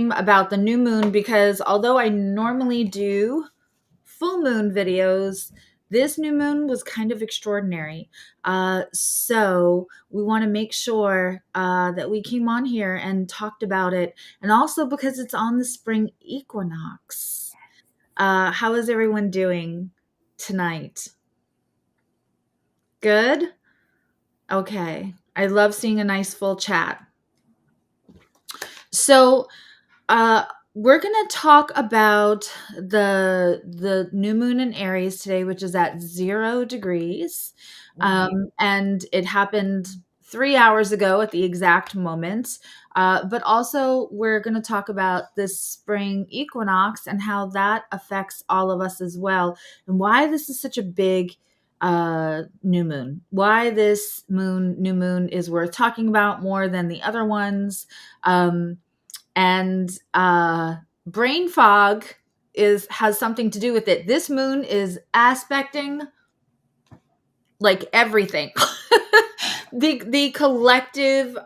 stream about the new moon because although I normally do full moon videos, this new moon was kind of extraordinary. So we want to make sure that we came on here and talked about it. And also because it's on the spring equinox. How is everyone doing tonight? Good? Okay. I love seeing a nice full chat. So, uh, we're going to talk about the new moon in Aries today, which is at 0 degrees. And it happened 3 hours ago at the exact moment. But also, we're going to talk about this spring equinox and how that affects all of us as well, and why this is such a big new moon, why this new moon is worth talking about more than the other ones. And brain fog has something to do with it. This moon is aspecting like everything. the collective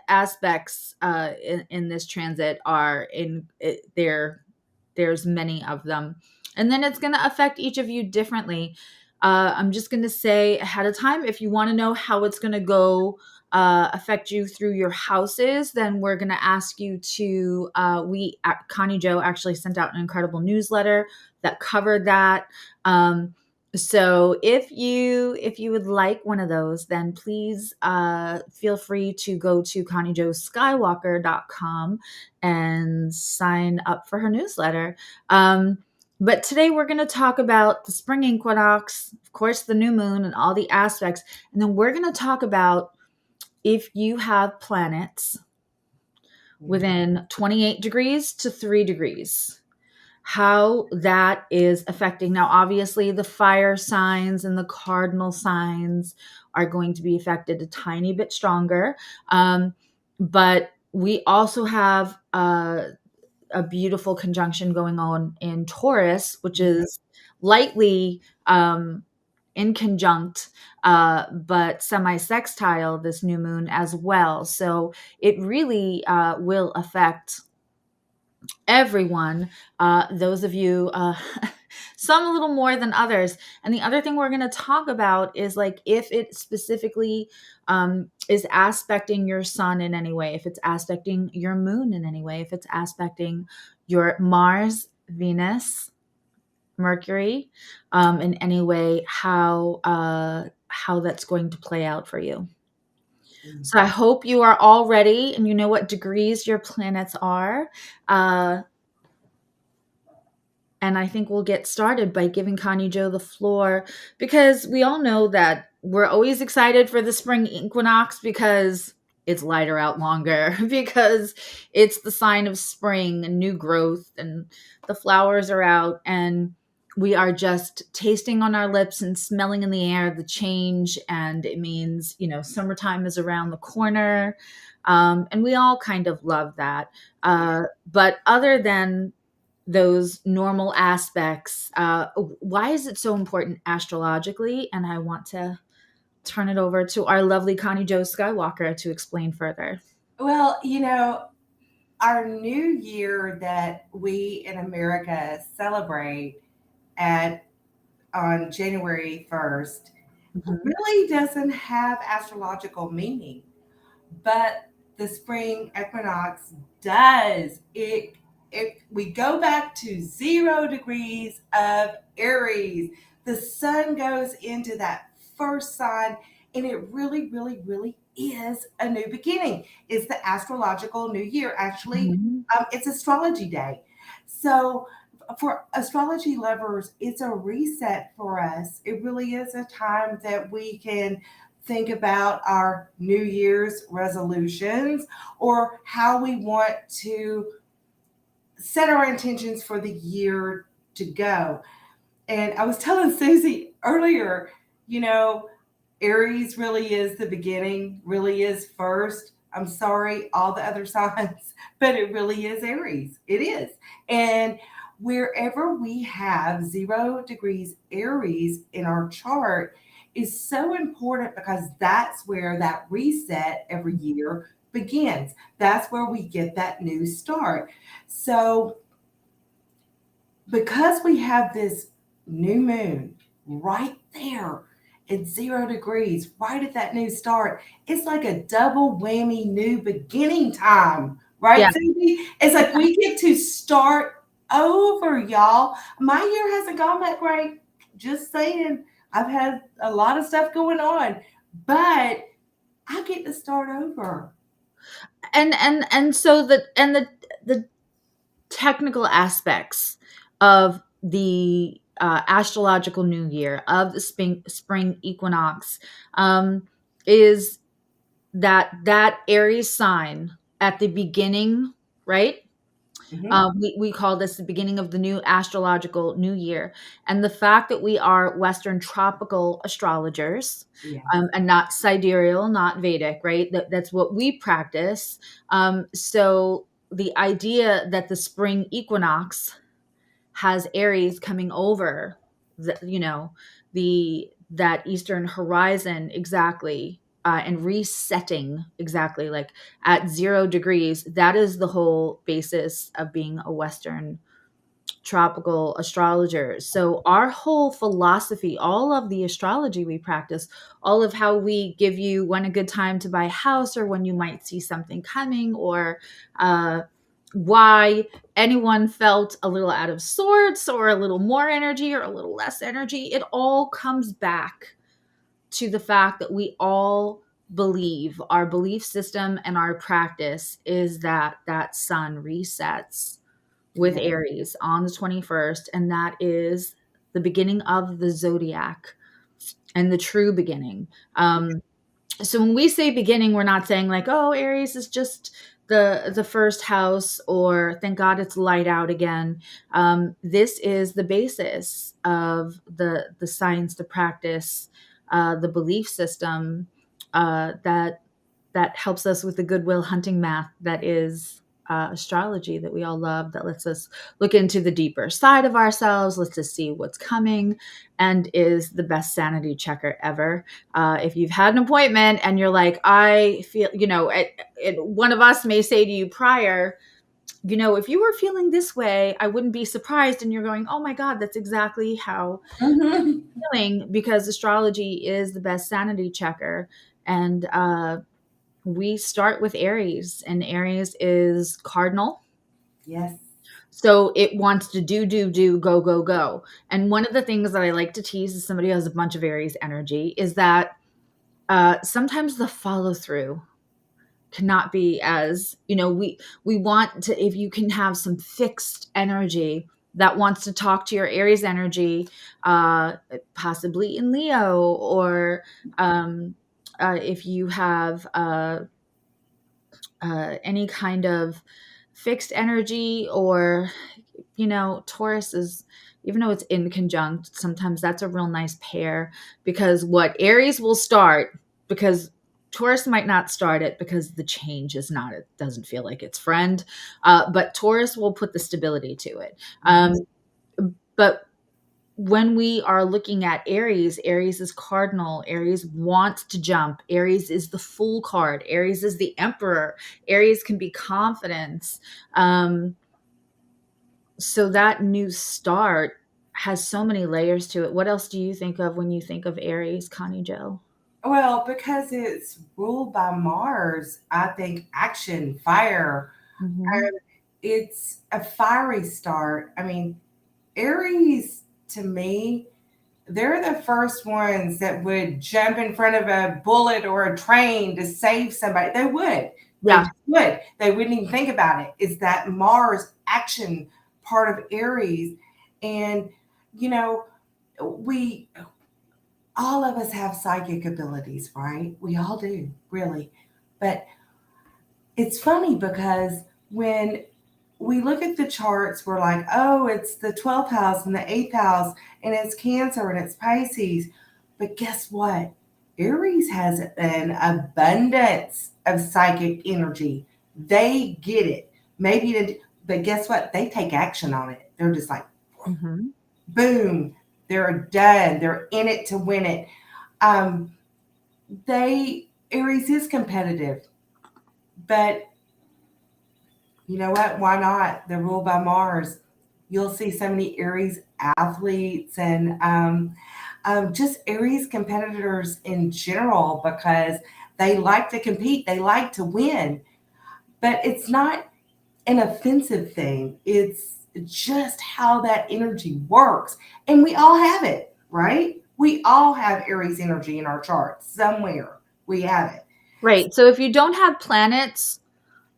aspects in this transit are in there. There's many of them, and then it's going to affect each of you differently. I'm just going to say ahead of time, if you want to know how it's going to go affect you through your houses, then we're going to ask you to Connie Joe actually sent out an incredible newsletter that covered that. So if you would like one of those, then please feel free to go to ConnieJoeSkywalker.com and sign up for her newsletter. But today we're going to talk about the spring equinox, of course, the new moon and all the aspects. And then we're going to talk about if you have planets within 28 degrees to 3 degrees, how that is affecting. Now, obviously, the fire signs and the cardinal signs are going to be affected a tiny bit stronger. But we also have a beautiful conjunction going on in Taurus, which is lightly in conjunct, but semi-sextile this new moon as well. So it really will affect everyone, those of you, some a little more than others. And the other thing we're going to talk about is like if it specifically is aspecting your sun in any way, if it's aspecting your moon in any way, if it's aspecting your Mars, Venus, Mercury in any way, how that's going to play out for you. So I hope you are all ready and you know what degrees your planets are. And I think we'll get started by giving Connie Joe the floor, because we all know that we're always excited for the spring equinox because it's lighter out longer, because it's the sign of spring and new growth and the flowers are out and we are just tasting on our lips and smelling in the air the change. And it means, summertime is around the corner. And we all kind of love that. But other than those normal aspects, why is it so important astrologically? And I want to turn it over to our lovely Connie Joe Skywalker to explain further. Well, our new year that we in America celebrate on January 1st really doesn't have astrological meaning, but the spring equinox does. We go back to 0 degrees of Aries. The sun goes into that first sign, and it really, really, really is a new beginning. It's the astrological new year. Actually, it's astrology day. So for astrology lovers, it's a reset for us. It really is a time that we can think about our New Year's resolutions or how we want to set our intentions for the year to go. And I was telling Susie earlier, Aries really is the beginning, really is first. I'm sorry, all the other signs, but it really is Aries. It is. And wherever we have 0 degrees Aries in our chart is so important because that's where that reset every year begins. That's where we get that new start. So, because we have this new moon right there at 0 degrees, right at that new start, it's like a double whammy new beginning time, Yeah. right, Cindy? It's like we get to start over, y'all. My year hasn't gone that great. Just saying, I've had a lot of stuff going on, but I get to start over. And so the technical aspects of the astrological new year, of the spring equinox, is that Aries sign at the beginning, right? Mhm. We call this the beginning of the new astrological new year. And the fact that we are Western tropical astrologers, Yes. and not sidereal, not Vedic, right? That's what we practice. So the idea that the spring equinox has Aries coming over, the that eastern horizon exactly, and resetting exactly like at 0 degrees. That is the whole basis of being a Western tropical astrologer. So our whole philosophy, all of the astrology we practice, all of how we give you when a good time to buy a house, or when you might see something coming, or uh, why anyone felt a little out of sorts, or a little more energy or a little less energy, it all comes back to the fact that we all believe, our belief system and our practice is that that sun resets with Yeah. Aries on the 21st, and that is the beginning of the zodiac and the true beginning. So when we say beginning, we're not saying like, oh, Aries is just the first house, or thank God it's light out again. This is the basis of the science, the practice, the belief system, that helps us with the goodwill hunting math that is astrology, that we all love, that lets us look into the deeper side of ourselves, lets us see what's coming, and is the best sanity checker ever. If you've had an appointment and you're like, I feel, one of us may say to you prior, if you were feeling this way, I wouldn't be surprised. And you're going, oh my God, that's exactly how Mhm. I'm feeling, because astrology is the best sanity checker. And we start with Aries, and Aries is cardinal. Yes. So it wants to do, go, go, go. And one of the things that I like to tease as somebody who has a bunch of Aries energy is that sometimes the follow through cannot be as, we want to, if you can have some fixed energy that wants to talk to your Aries energy, possibly in Leo, or if you have any kind of fixed energy, or Taurus is, even though it's in conjunct, sometimes that's a real nice pair, because what Aries will start, because Taurus might not start it because the change is not, it doesn't feel like its friend, but Taurus will put the stability to it. Mhm. But when we are looking at Aries, Aries is cardinal. Aries wants to jump. Aries is the Fool card. Aries is the Emperor. Aries can be confidence. Um, so that new start has so many layers to it. What else do you think of when you think of Aries, Connie Joe? Well, because it's ruled by Mars, I think action, fire. Mm-hmm. It's a fiery start. I mean, Aries, to me, they're the first ones that would jump in front of a bullet or a train to save somebody. They would. They Yeah. just would. They wouldn't even think about it. It's that Mars action part of Aries. And, you know, we all of us have psychic abilities, right? We all do, really. But it's funny because when we look at the charts, we're like, oh, it's the 12th house and the 8th house, and it's Cancer and it's Pisces. But guess what? Aries has an abundance of psychic energy. They get it. But guess what? They take action on it. They're just like, Mm-hmm. boom, they're done. They're in it to win it. Um, Aries is competitive, But you know what? Why not? They're ruled by Mars. You'll see so many Aries athletes and just Aries competitors in general because they like to compete, they like to win. But it's not an offensive thing, it's just how that energy works. And we all have it, right? We all have Aries energy in our charts somewhere. We have it. Right. So if you don't have planets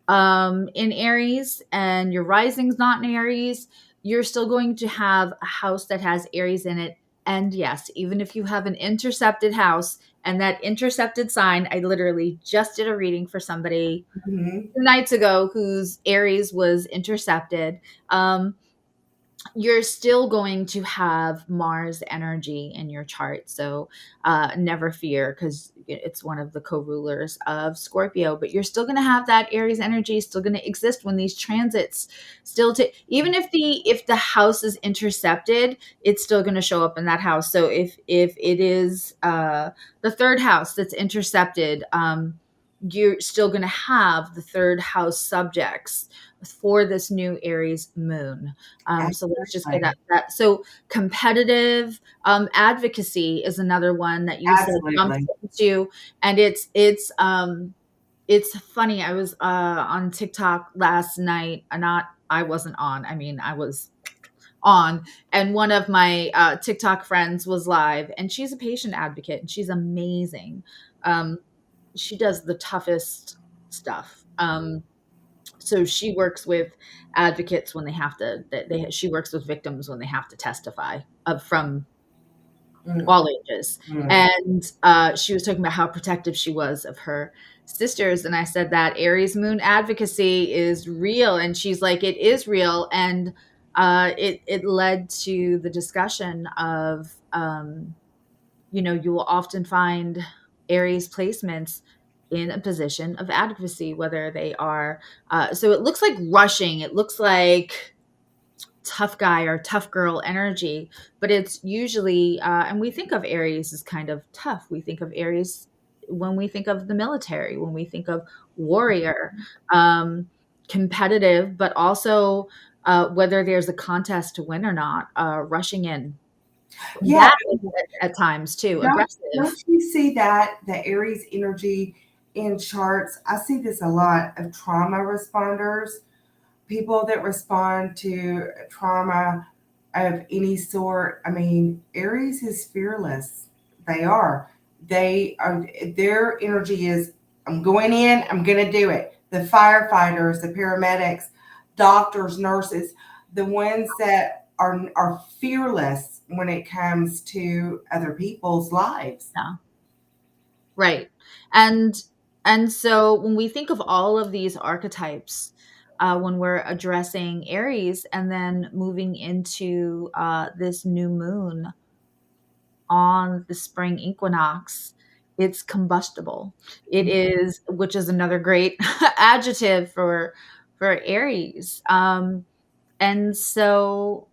in Aries and your rising's not in Aries, you're still going to have a house that has Aries in it. And yes, even if you have an intercepted house and that intercepted sign, I literally just did a reading for somebody Mhm. 2 nights ago whose Aries was intercepted. You're still going to have Mars energy in your chart. So never fear, because it's one of the co-rulers of Scorpio, but you're still going to have that Aries energy still going to exist when these transits still even if the house is intercepted, it's still going to show up in that house. So if it is the third house that's intercepted, you're still going to have the third house subjects for this new Aries moon. So let's just get Absolutely. at that. So competitive advocacy is another one that you said jumps Absolutely. into, and it's funny. I was on TikTok last night. Not I wasn't on. I mean, I was on, and one of my TikTok friends was live, and she's a patient advocate, and she's amazing. Um, she does the toughest stuff. So she works with advocates when they have to. She works with victims when they have to testify from Mm, all ages. mm. And she was talking about how protective she was of her sisters. And I said that Aries moon advocacy is real. And she's like, it is real. And it led to the discussion of, you will often find Aries placements in a position of advocacy, whether they are, so it looks like rushing. It looks like tough guy or tough girl energy, but it's usually, and we think of Aries as kind of tough. We think of Aries when we think of the military, when we think of warrior, um, competitive, but also whether there's a contest to win or not, rushing in. Yeah, Combative at times too, aggressive. don't you see that the Aries energy in charts? I see this a lot of trauma responders, people that respond to trauma of any sort. I mean, Aries is fearless. They are. They are. Their energy is, I'm going in. I'm going to do it. The firefighters, the paramedics, doctors, nurses, the ones that are fearless when it comes to other people's lives. Yeah. Right. And and so when we think of all of these archetypes, when we're addressing Aries and then moving into this new moon on the spring equinox, it's combustible. It is, which is another great adjective for Aries. And so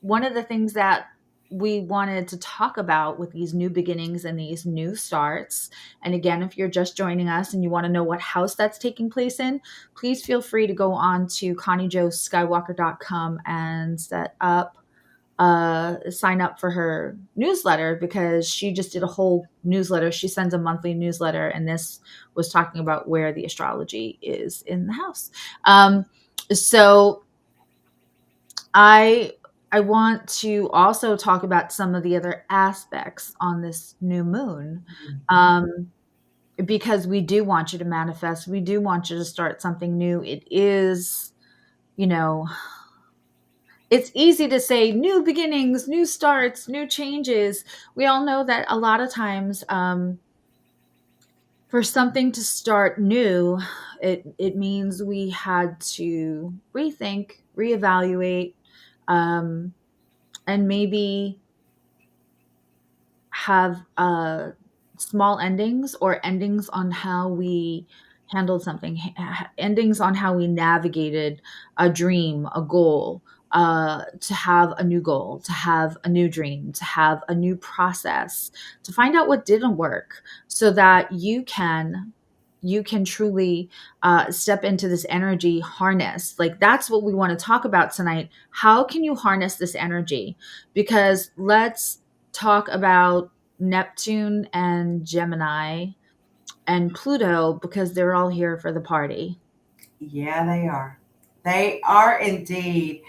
one of the things that we wanted to talk about with these new beginnings and these new starts. And again, if you're just joining us and you want to know what house that's taking place in, please feel free to go on to ConnieJoSkywalker.com and sign up for her newsletter, because she just did a whole newsletter. She sends a monthly newsletter, and this was talking about where the astrology is in the house. So I I want to also talk about some of the other aspects on this new moon, um, because we do want you to manifest. We do want you to start something new. It is, you know, it's easy to say new beginnings, new starts, new changes. We all know that a lot of times, for something to start new, it means we had to rethink, reevaluate, um, and maybe have small endings or endings on how we handled something, endings on how we navigated a dream, a goal, to have a new goal, to have a new dream, to have a new process, to find out what didn't work so that you can you can truly step into this energy harness. Like, that's what we want to talk about tonight. How can you harness this energy? Because let's talk about Neptune and Gemini and Pluto, because they're all here for the party. Yeah, they are. They are indeed.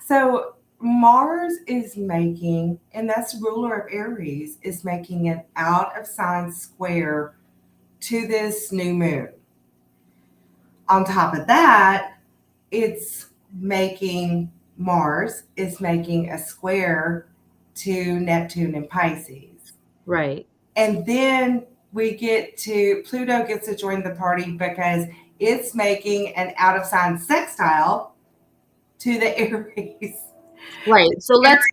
So Mars is making, and that's ruler of Aries, is making an out of sign square to this new moon. On top of that, it's making Mars is making a square to Neptune and Pisces. Right. And then we get to Pluto gets to join the party because it's making an out of sign sextile to the Aries Right. So let's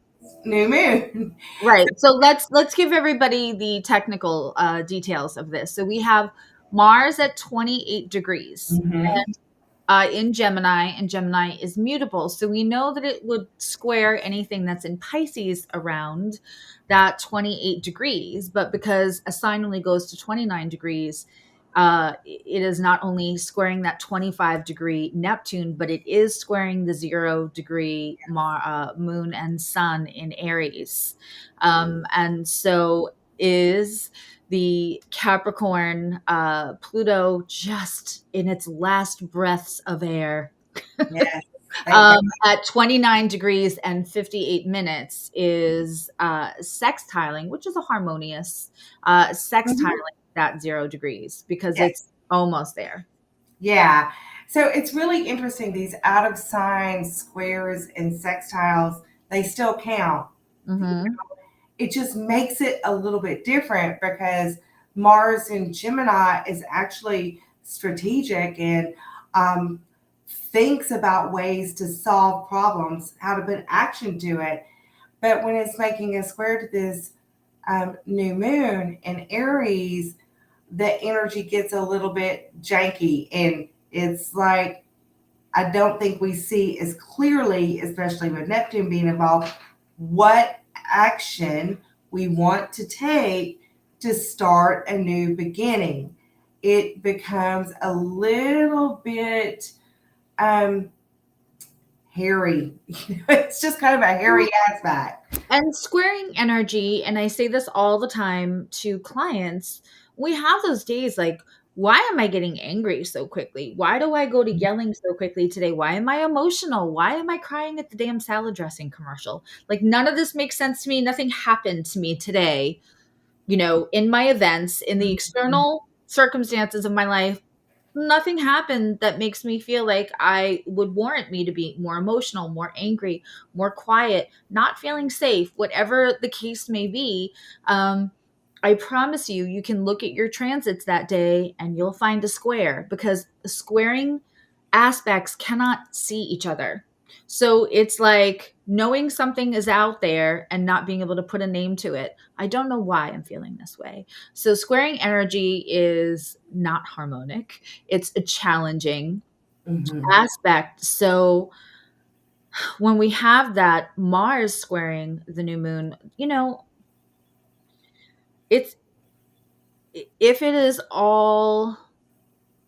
new moon. Right. So let's give everybody the technical details of this. So we have Mars at 28 degrees Mm-hmm. in Gemini, and Gemini is mutable. So we know that it would square anything that's in Pisces around that 28 degrees. But because a sign only goes to 29 degrees, it is not only squaring that 25-degree Neptune, but it is squaring the 0-degree moon and sun in Aries. And so is the Capricorn Pluto just in its last breaths of air. Yes. Thank God. At 29 degrees and 58 minutes is sextiling, which is a harmonious sextiling Mhm. that 0 degrees because Yes. it's almost there. Yeah. So it's really interesting. These out of sign squares and sextiles, they still count. Hmm. It just makes it a little bit different because Mars in Gemini is actually strategic and um, thinks about ways to solve problems, how to put action to it. But when it's making a square to this new moon in Aries, the energy gets a little bit janky. And it's like, I don't think we see as clearly, especially with Neptune being involved, what action we want to take to start a new beginning. It becomes a little bit um, hairy. It's just kind of a hairy aspect. And squaring energy, and I say this all the time to clients, we have those days like, why am I getting angry so quickly? Why do I go to yelling so quickly today? Why am I emotional? Why am I crying at the damn salad dressing commercial? Like, none of this makes sense to me. Nothing happened to me today, in my events, in the external circumstances of my life. Nothing happened that makes me feel like I would warrant me to be more emotional, more angry, more quiet, not feeling safe, whatever the case may be. Um, I promise you, you can look at your transits that day and you'll find a square, because squaring aspects cannot see each other. So it's like knowing something is out there and not being able to put a name to it. I don't know why I'm feeling this way. So squaring energy is not harmonic. It's a challenging Mhm. aspect. So when we have that Mars squaring the new moon, it's if it is all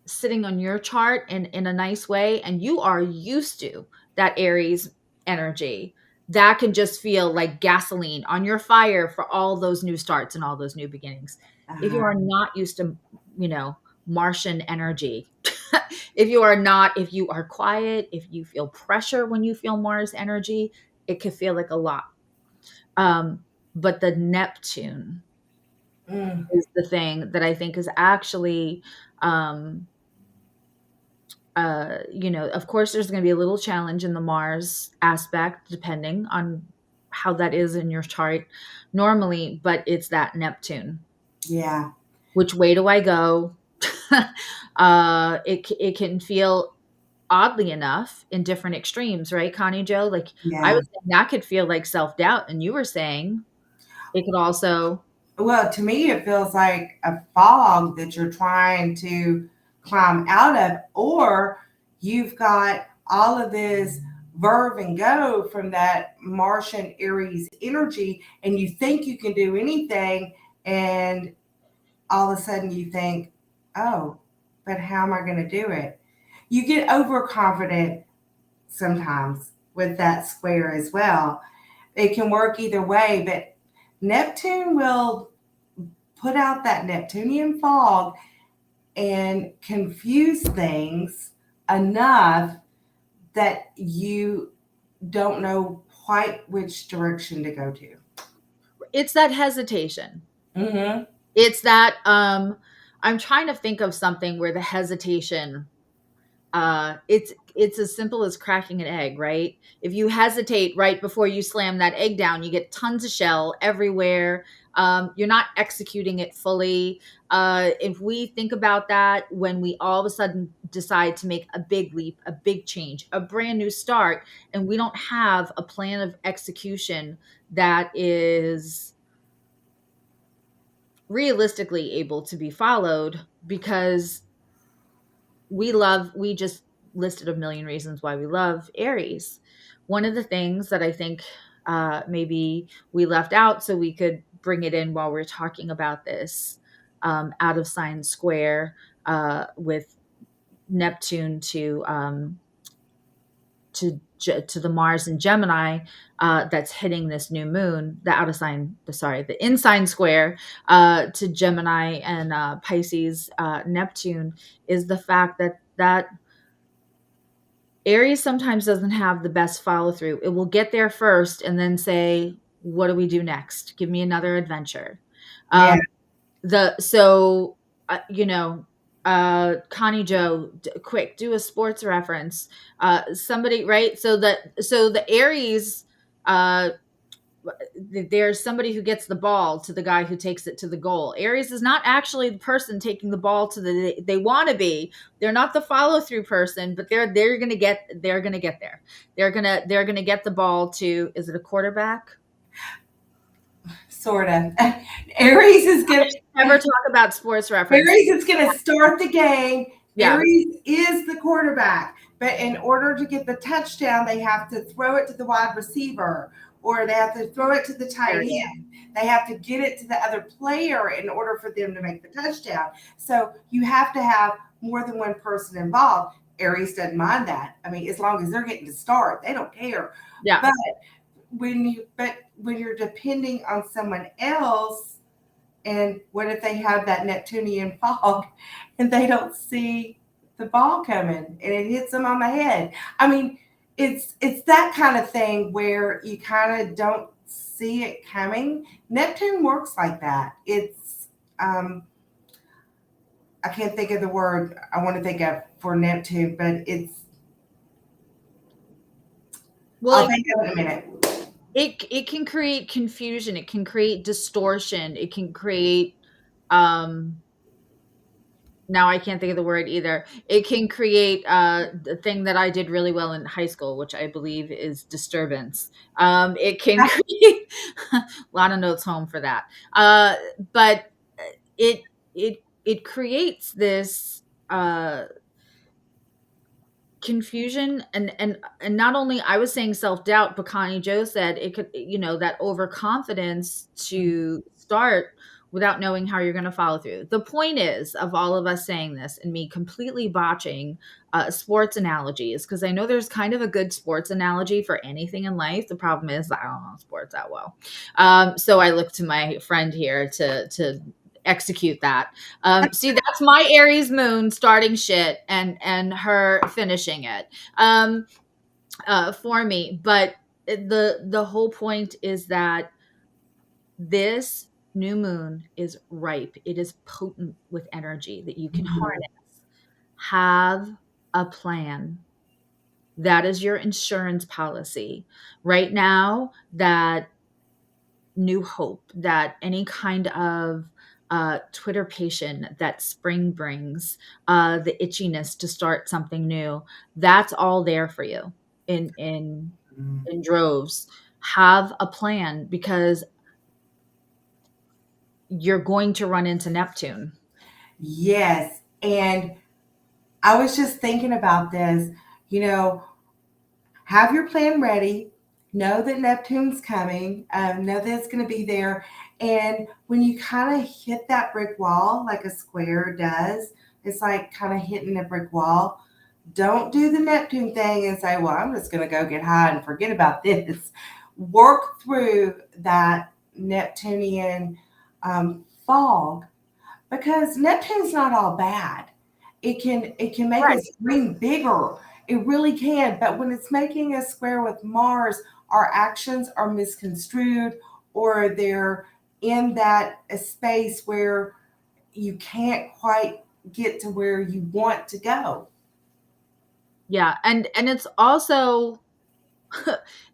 sitting on your chart in a nice way and you are used to that Aries energy, that can just feel like gasoline on your fire for all those new starts and all those new beginnings. If you Uh-huh. are not used to, you know, Martian energy, if you are quiet, if you feel pressure when you feel Mars energy, it could feel like a lot. But the Neptune Mm. is the thing that I think is actually um of course, there's going to be a little challenge in the Mars aspect, depending on how that is in your chart normally, but it's that Neptune. Yeah. Which way do I go? It can feel oddly enough in different extremes, right, Connie Joe? Like, I Yeah. was saying that could feel like self doubt, and you were saying it could also. Well, to me, it feels like a fog that you're trying to climb out of, or you've got all of this verve and go from that Martian Aries energy, and you think you can do anything, and all of a sudden you think, oh, but how am I going to do it? You get overconfident sometimes with that square as well. It can work either way, but Neptune will put out that Neptunian fog and confuse things enough that you don't know quite which direction to go to. It's that hesitation. Mm-hmm. It's that I'm trying to think of something where the hesitation it's as simple as cracking an egg, right? If you hesitate right before you slam that egg down, you get tons of shell everywhere. You're not executing it fully. If we think about that when we all of a sudden decide to make a big leap, a big change, a brand new start, and we don't have a plan of execution that is realistically able to be followed, because we just listed a million reasons why we love Aries. One of the things that I think maybe we left out, so we could bring it in while we're talking about this, out of sign square with Neptune to the Mars and Gemini, that's hitting this new moon, the out of sign, the in sign square to Gemini and Pisces, Neptune, is the fact that Aries sometimes doesn't have the best follow through. It will get there first and then say, "What do we do next? Give me another adventure." Yeah. Um, the so you know, Connie Joe, quick, do a sports reference. Somebody, right? So the Aries, uh, there's somebody who gets the ball to the guy who takes it to the goal. Aries is not actually the person taking the ball to they want to be. They're not the follow through person, but they're gonna get there. They're gonna get the ball to, is it a quarterback? Sort of. Aries is I going should never talk about sports reference. Aries is going to start the game. Yeah, Aries is the quarterback, but in order to get the touchdown, they have to throw it to the wide receiver, or they have to throw it to the tight there it is. end. They have to get it to the other player in order for them to make the touchdown. So you have to have more than one person involved. Aries doesn't mind that. I mean, as long as they're getting to start, they don't care. Yeah. But when you're depending on someone else, and what if they have that Neptunian fog and they don't see the ball coming and it hits them on the head? I mean, it's that kind of thing where you kind of don't see it coming. Neptune works like that. It's I can't think of the word I want to think of for Neptune, but Well, I'll think of it in a minute. it can create confusion. It can create distortion. It can create um now I can't think of the word either. It can create the thing that I did really well in high school, which I believe is disturbance. It can create a lot of notes home for that. But it it creates this confusion, and not only I was saying self-doubt, but Connie Joe said it could, that overconfidence to start without knowing how you're going to follow through. The point is of all of us saying this and me completely botching sports analogies, because I know there's kind of a good sports analogy for anything in life. The problem is I don't know sports that well, so I look to my friend here to execute that. See, that's my Aries moon starting shit and her finishing it for me. But the whole point is that this new moon is ripe. It is potent with energy that you can harness. Have a plan. That is your insurance policy right now. That new hope, that any kind of Twitter patient that spring brings, the itchiness to start something new, that's all there for you in droves. Have a plan, because you're going to run into Neptune. Yes. And I was just thinking about this. You know, have your plan ready. Know that Neptune's coming. Know that it's going to be there. And when you kind of hit that brick wall, like a square does, it's like kind of hitting a brick wall. Don't do the Neptune thing and say, well, I'm just going to go get high and forget about this. Work through that Neptunian fog, because Neptune's not all bad. It can make Right. us dream bigger. It really can. But when it's making a square with Mars, our actions are misconstrued, or they're in that space where you can't quite get to where you want to go. Yeah. And it's also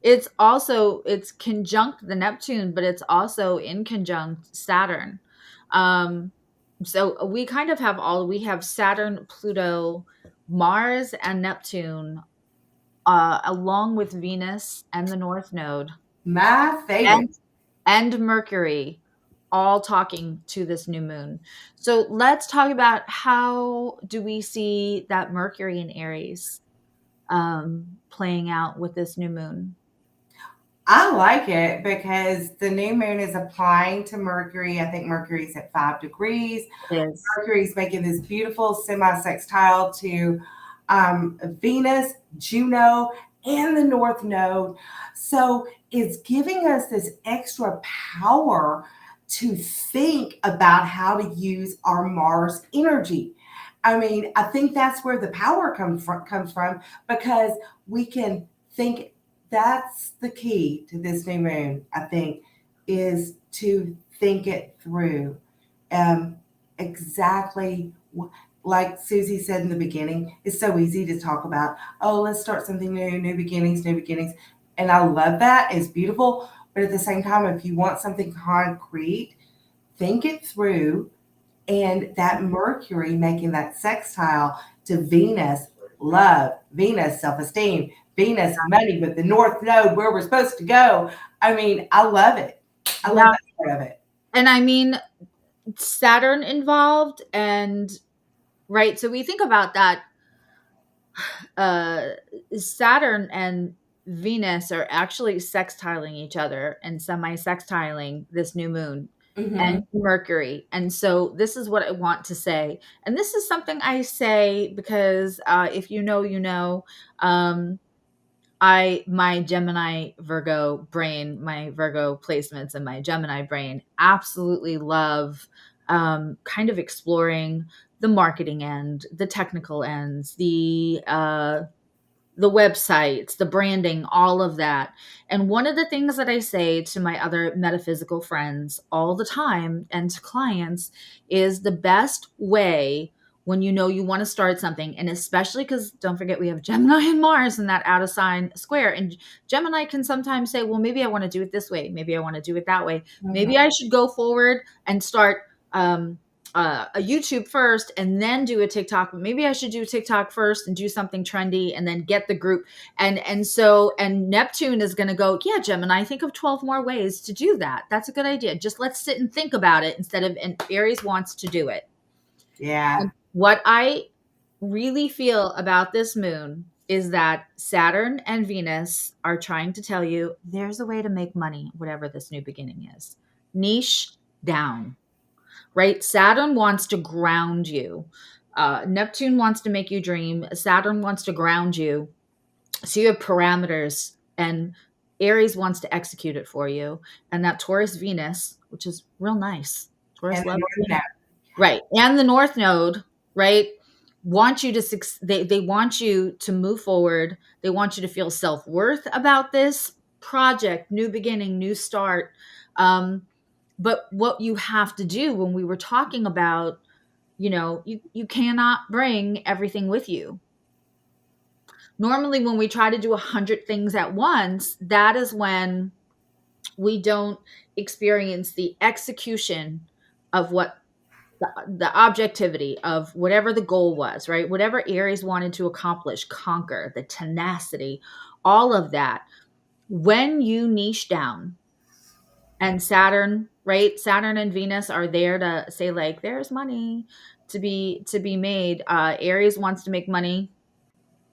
it's conjunct the Neptune, but it's also in conjunct Saturn. Um, so we kind of have we have Saturn, Pluto, Mars, and Neptune, along with Venus and the North Node, My favorite. and Mercury, all talking to this new moon. So let's talk about, how do we see that Mercury in Aries playing out with this new moon? I like it because the new moon is applying to Mercury. I think Mercury's at 5 degrees. Is Mercury's making this beautiful semi-sextile to Venus, Juno, and the North Node. So it's giving us this extra power to think about how to use our Mars energy. I mean, I think that's where the power comes from, because we can think. That's the key to this new moon, I think, is to think it through. Um, exactly like Susie said in the beginning, it's so easy to talk about, oh, let's start something new, new beginnings, new beginnings. And I love that. It's beautiful. But at the same time, if you want something concrete, think it through. And that Mercury making that sextile to Venus, love, Venus, self esteem, Venus, money, with the North Node where we're supposed to go. I mean, I love it. I love Yeah, that part of it. and I mean, Saturn involved, and right. So we think about that. Uh, Saturn and Venus are actually sextiling each other and semi-sextiling this new moon, and Hmm. Mercury. And so this is what I want to say. And this is something I say because, if you know, you know. Um, my Gemini Virgo brain, my Virgo placements and my Gemini brain absolutely love, kind of exploring the marketing end, the technical ends, the websites, the branding, all of that. And one of the things that I say to my other metaphysical friends all the time, and to clients, is the best way when you know you want to start something, and especially because don't forget we have Gemini and Mars in that out of sign square. And Gemini can sometimes say, well, maybe I want to do it this way. Maybe I want to do it that way. Maybe Hmm. I should go forward and start, a YouTube first and then do a TikTok. Maybe I should do TikTok first and do something trendy and then get the group. And Neptune is going to go, yeah, Gemini, think of 12 more ways to do that. That's a good idea. Just let's sit and think about it instead of, and Aries wants to do it. Yeah. And what I really feel about this moon is that Saturn and Venus are trying to tell you there's a way to make money, whatever this new beginning is. Niche down, right? Saturn wants to ground you. Neptune wants to make you dream. Saturn wants to ground you. So you have parameters, and Aries wants to execute it for you. And that Taurus Venus, which is real nice. And Taurus the loves North Venus. Node. Right. And the North Node, right? Want you to they want you to move forward. They want you to feel self-worth about this project, new beginning, new start. But what you have to do, when we were talking about, you cannot bring everything with you. Normally when we try to do 100 things at once, that is when we don't experience the execution of what the objectivity of whatever the goal was, right? Whatever Aries wanted to accomplish, conquer, the tenacity, all of that. When you niche down, and Saturn, right? Saturn and Venus are there to say, like, there's money to be made. Aries wants to make money,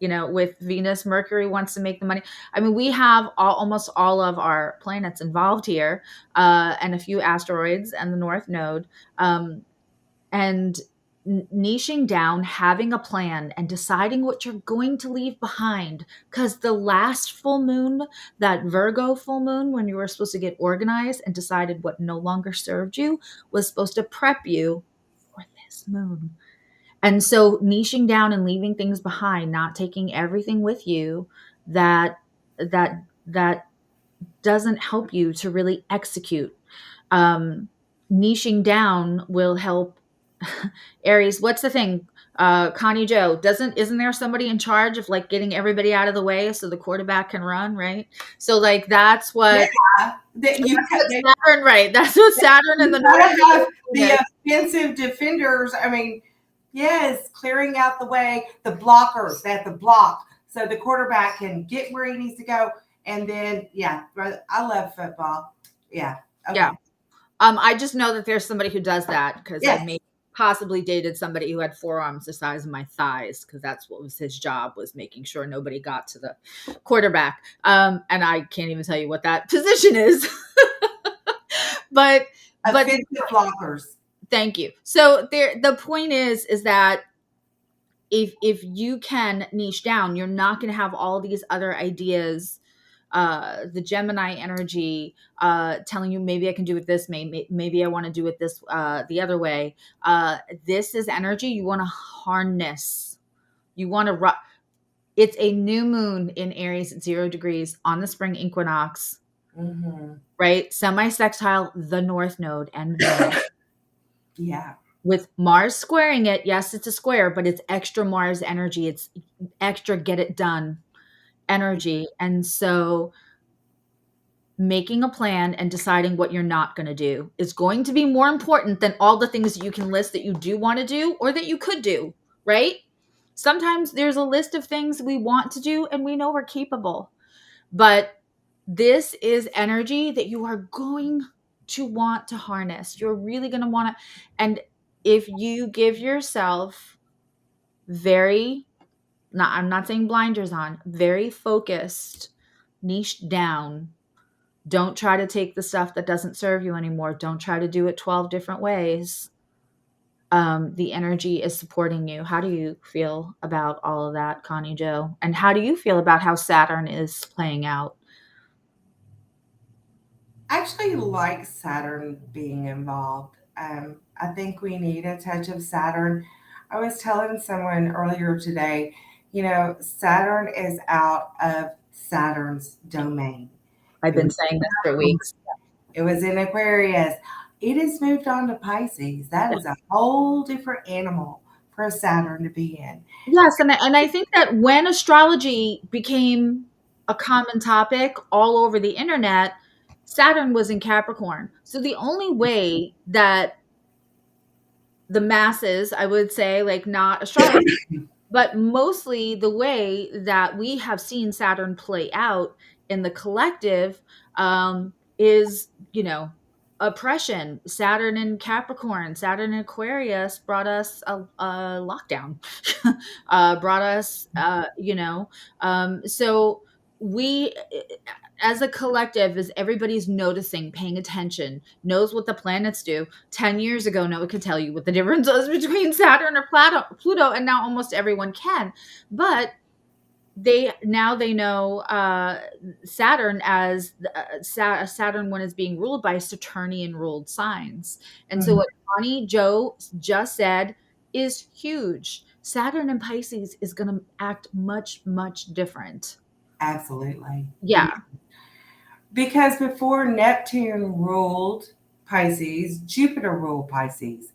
with Venus. Mercury wants to make the money. I mean, we have almost all of our planets involved here, and a few asteroids and the North Node. And niching down, having a plan, and deciding what you're going to leave behind. Because the last full moon, that Virgo full moon, when you were supposed to get organized and decided what no longer served you, was supposed to prep you for this moon. And so niching down and leaving things behind, not taking everything with you that that doesn't help you to really execute. Um, Niching down will help. Aries, what's the thing? Connie Joe, isn't there somebody in charge of like getting everybody out of the way so the quarterback can run, right? So like that's Yeah, what that you Saturn, right? That's what Saturn and the North gotta have the Node. offensive defenders. I mean, yes, clearing out the way, the blockers that the block, so the quarterback can get where he needs to go. And then, yeah, I love football. Yeah, Yeah. okay, I just know that there's somebody who does that because I yes, may possibly dated somebody who had forearms the size of my thighs because that's what was his job, was making sure nobody got to the quarterback. And I can't even tell you what that position is. but but offensive blockers. thank you. So the point is that if you can niche down, you're not going to have all these other ideas, the Gemini energy telling you maybe I can do it this, maybe I want to do it this the other way. This is energy you want to harness. You want to it's a new moon in Aries at 0 degrees on the spring equinox, Mm-hmm. right? Semi-sextile the North Node and Venus, Yeah, with Mars squaring it. Yes, it's a square, but it's extra Mars energy. It's extra get it done energy. And so making a plan and deciding what you're not going to do is going to be more important than all the things you can list that you do want to do or that you could do, right? Sometimes there's a list of things we want to do and we know we're capable, but this is energy that you are going to want to harness. You're really going to want to. And if you give yourself very, not, I'm not saying blinders on, very focused, niche down. Don't try to take the stuff that doesn't serve you anymore. Don't try to do it 12 different ways. The energy is supporting you. How do you feel about all of that, Connie Joe? And how do you feel about how Saturn is playing out? I actually like Saturn being involved. I think we need a touch of Saturn. I was telling someone earlier today, Saturn is out of Saturn's domain. I've It been was, saying this for weeks. it was in Aquarius. It has moved on to Pisces. That is a whole different animal for Saturn to be in. Yes, and I think that when astrology became a common topic all over the internet, Saturn was in Capricorn. So the only way that the masses, I would say, like not astrology, but mostly the way that we have seen Saturn play out in the collective, is, oppression. Saturn in Capricorn, Saturn in Aquarius brought us a lockdown, brought us, so we, as a collective, as everybody's noticing, paying attention, knows what the planets do. 10 years ago, no one could tell you what the difference was between Saturn or Pluto, and now almost everyone can. But they know Saturn as Saturn, when it's being ruled by Saturnian ruled signs. And so Mhm. what Connie Joe just said is huge. Saturn in Pisces is going to act much, much different. Absolutely. Yeah, Because before Neptune ruled Pisces, Jupiter ruled Pisces.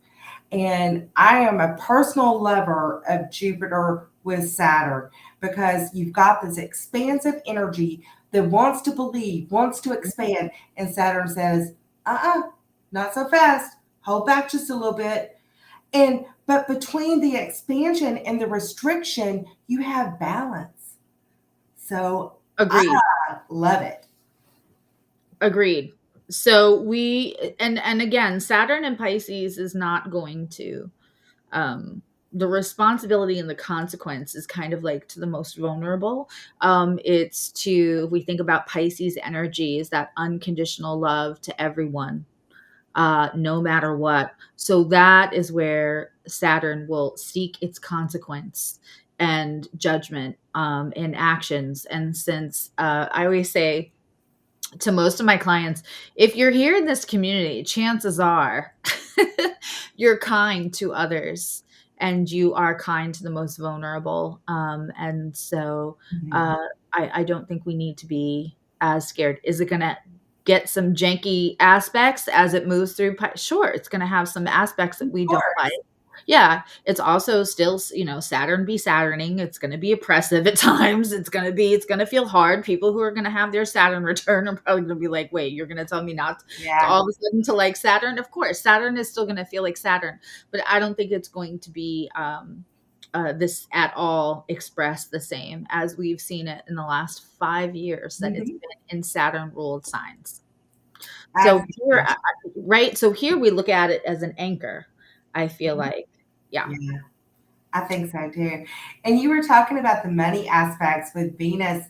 And I am a personal lover of Jupiter with Saturn because you've got this expansive energy that wants to believe, wants to expand. And Saturn says, not so fast. Hold back just a little bit. But between the expansion and the restriction, you have balance. So I agreed. love it. Agreed. So and again, Saturn and Pisces is not going to, the responsibility and the consequence is kind of like to the most vulnerable. It's to, if we think about Pisces energy, is that unconditional love to everyone, no matter what. So that is where Saturn will seek its consequence and judgment in actions. And since I always say to most of my clients, if you're here in this community, chances are you're kind to others and you are kind to the most vulnerable. And so Mhm. uh, I don't think we need to be as scared. Is it going to get some janky aspects as it moves through? Sure, it's going to have some aspects that Of we don't like. course. Yeah, it's also still, Saturn be Saturning. It's going to be oppressive at times. It's going to feel hard. People who are going to have their Saturn return are probably going to be like, wait, you're going to tell me not to Yeah. all of a sudden to like Saturn? Of course, Saturn is still going to feel like Saturn, but I don't think it's going to be this at all expressed the same as we've seen it in the last 5 years that it's Mhm. been in Saturn ruled signs. I So think here, so. right? So here we look at it as an anchor. I feel Mhm. like, yeah. Yeah, I think so too. And you were talking about the money aspects with Venus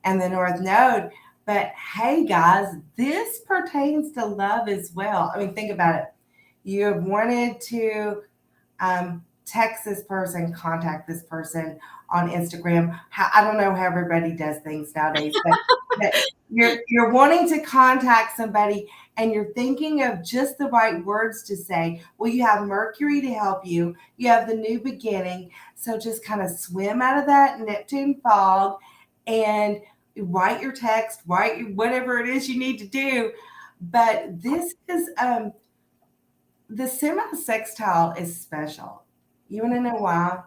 and the North Node. But hey, guys, this pertains to love as well. I mean, think about it. You have wanted to text this person, contact this person on Instagram. How, I don't know how everybody does things nowadays, but you're wanting to contact somebody and you're thinking of just the right words to say. Well, you have Mercury to help you. You have the new beginning. So just kind of swim out of that Neptune fog and write your text, whatever it is you need to do. But this is the semi-sextile is special. You want to know why?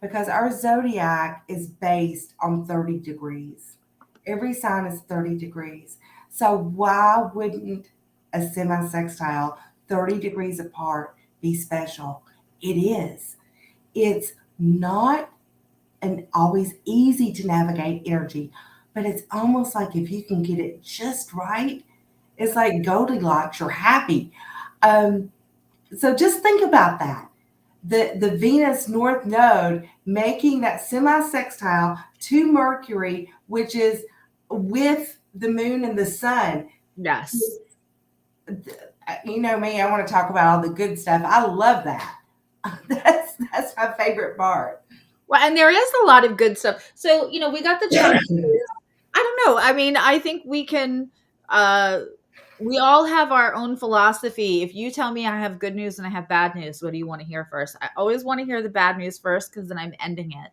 Because our zodiac is based on 30 degrees. Every sign is 30 degrees. So why wouldn't a semi-sextile 30 degrees apart be special? It is. It's not an always easy to navigate energy, but it's almost like if you can get it just right, it's like Goldilocks, you're happy. Um, so just think about that. The Venus North Node making that semi-sextile to Mercury, which is with the moon and the sun. Yes. You know me, I want to talk about all the good stuff. I love that. That's my favorite part. Well, and there is a lot of good stuff. So, we got the challenges. I don't know. I mean, I think uh we all have our own philosophy. If you tell me I have good news and I have bad news, what do you want to hear first? I always want to hear the bad news first because then I'm ending it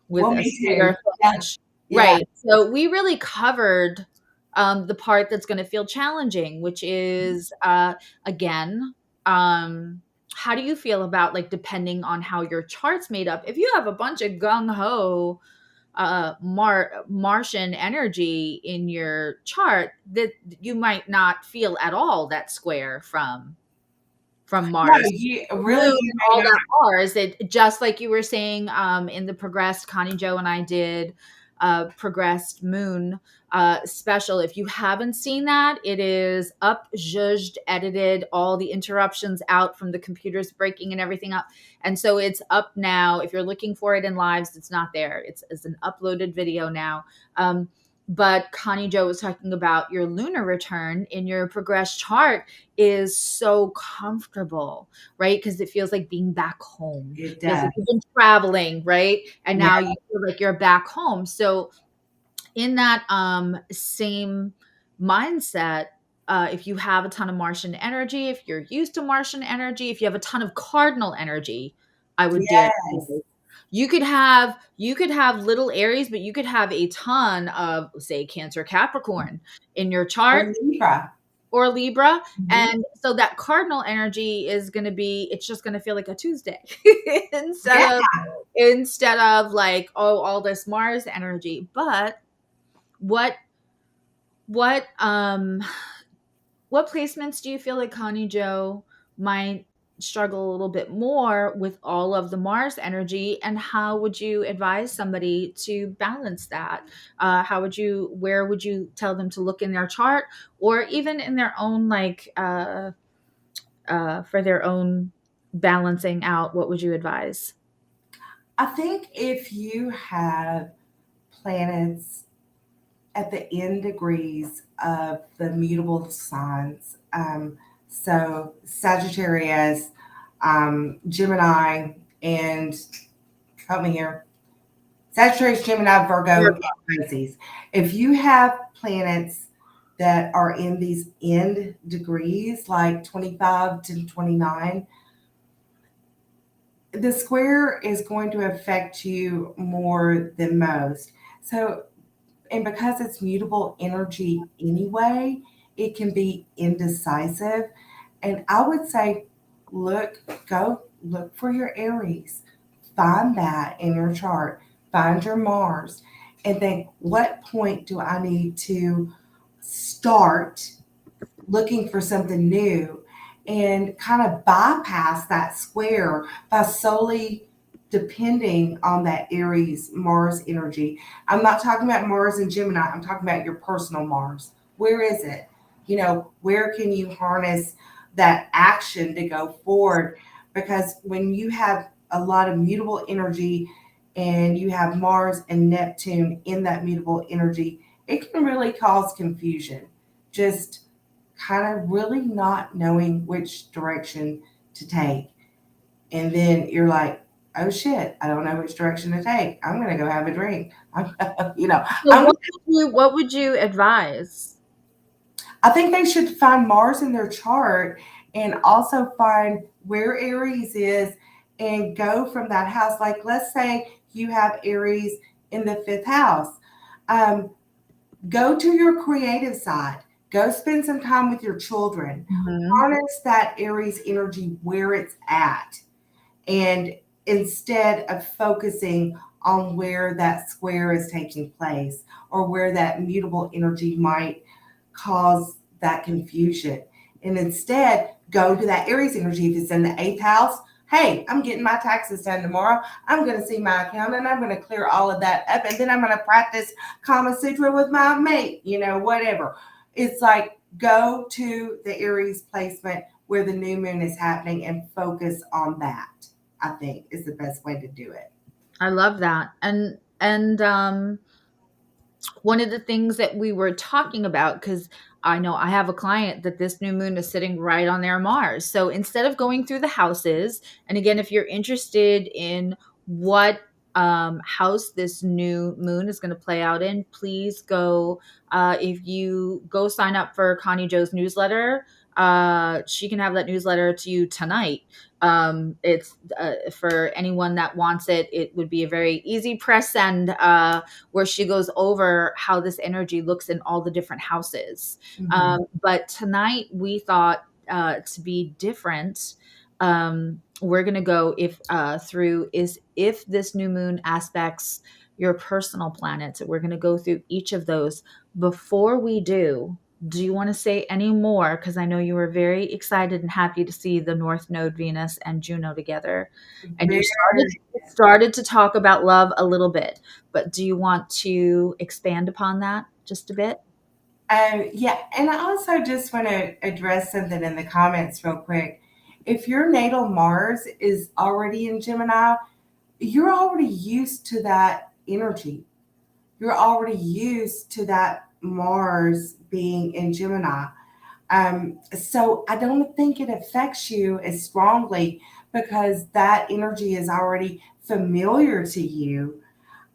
with Well, a me too. sweeter Yeah, finish. yeah, Right. So we really covered the part that's going to feel challenging, which is again, um, how do you feel about like depending on how your chart's made up? If you have a bunch of gung ho Martian energy in your chart, that you might not feel at all that square from no, Mars. you really Moon, you may all not. that Mars. It just like you were saying in the progressed Connie Joe and I did progressed moon special. If you haven't seen that, it is up, zhuzhed, edited, all the interruptions out from the computers breaking and everything up. And so it's up now. If you're looking for it in lives, it's not there. It's an uploaded video now. But Connie Joe was talking about your lunar return in your progressed chart is so comfortable, right? Because it feels like being back home. It Feels does. like you've been traveling, right? And Yeah, now you feel like you're back home. So in that same mindset, if you have a ton of Martian energy, if you're used to Martian energy, if you have a ton of cardinal energy, I would dare yes. say you could have little Aries, but you could have a ton of say Cancer Capricorn in your chart Or Libra. or Libra. Mhm. And so that cardinal energy is going to be, it's just going to feel like a Tuesday Yeah. instead of like, oh, all this Mars energy. But what, what, um, what placements do you feel like Connie Joe might struggle a little bit more with all of the Mars energy? And how would you advise somebody to balance that? Where would you tell them to look in their chart or even in their own, like, for their own balancing out? What would you advise? I think if you have planets at the end degrees of the mutable signs, so Sagittarius, Gemini, and help me here. Sagittarius, Gemini, Virgo, and Pisces. If you have planets that are in these end degrees, like 25 to 29, the square is going to affect you more than most. So, and because it's mutable energy anyway, it can be indecisive. And I would say, go look for your Aries. Find that in your chart. Find your Mars. And think, what point do I need to start looking for something new and kind of bypass that square by solely depending on that Aries Mars energy. I'm not talking about Mars and Gemini, I'm talking about your personal Mars. Where is it? Where can you harness that action to go forward? Because when you have a lot of mutable energy and you have Mars and Neptune in that mutable energy, it can really cause confusion. Just kind of really not knowing which direction to take. And then you're like, oh shit, I don't know which direction to take. I'm going to go have a drink. So I'm, what would you advise? I think they should find Mars in their chart and also find where Aries is and go from that house. Like, let's say you have Aries in the fifth house. Um, Go to your creative side. Go spend some time with your children. Mhm. Harness that Aries energy where it's at. And instead of focusing on where that square is taking place or where that mutable energy might cause that confusion. And instead, go to that Aries energy. If it's in the eighth house, hey, I'm getting my taxes done tomorrow. I'm going to see my accountant. I'm going to clear all of that up. And then I'm going to practice Kama Sutra with my mate, whatever. It's like go to the Aries placement where the new moon is happening and focus on that, I think is the best way to do it. I love that. And one of the things that we were talking about, because I know I have a client that this new moon is sitting right on their Mars. So instead of going through the houses, and again, if you're interested in what house this new moon is going to play out in, please go. If you go sign up for Connie Joe's newsletter, she can have that newsletter to you tonight. It's for anyone that wants it. It would be a very easy press send. Where she goes over how this energy looks in all the different houses. Mm-hmm. But tonight we thought to be different. We're gonna go if through is if this new moon aspects your personal planets. We're gonna go through each of those. Before we do you want to say any more? Because I know you were very excited and happy to see the North Node Venus and Juno together, and you Very. started to talk about love a little bit. But do you want to expand upon that just a bit? Yeah, and I also just want to address something in the comments real quick. If your natal Mars is already in Gemini, you're already used to that energy. You're already used to that Mars being in Gemini. So I don't think it affects you as strongly because that energy is already familiar to you.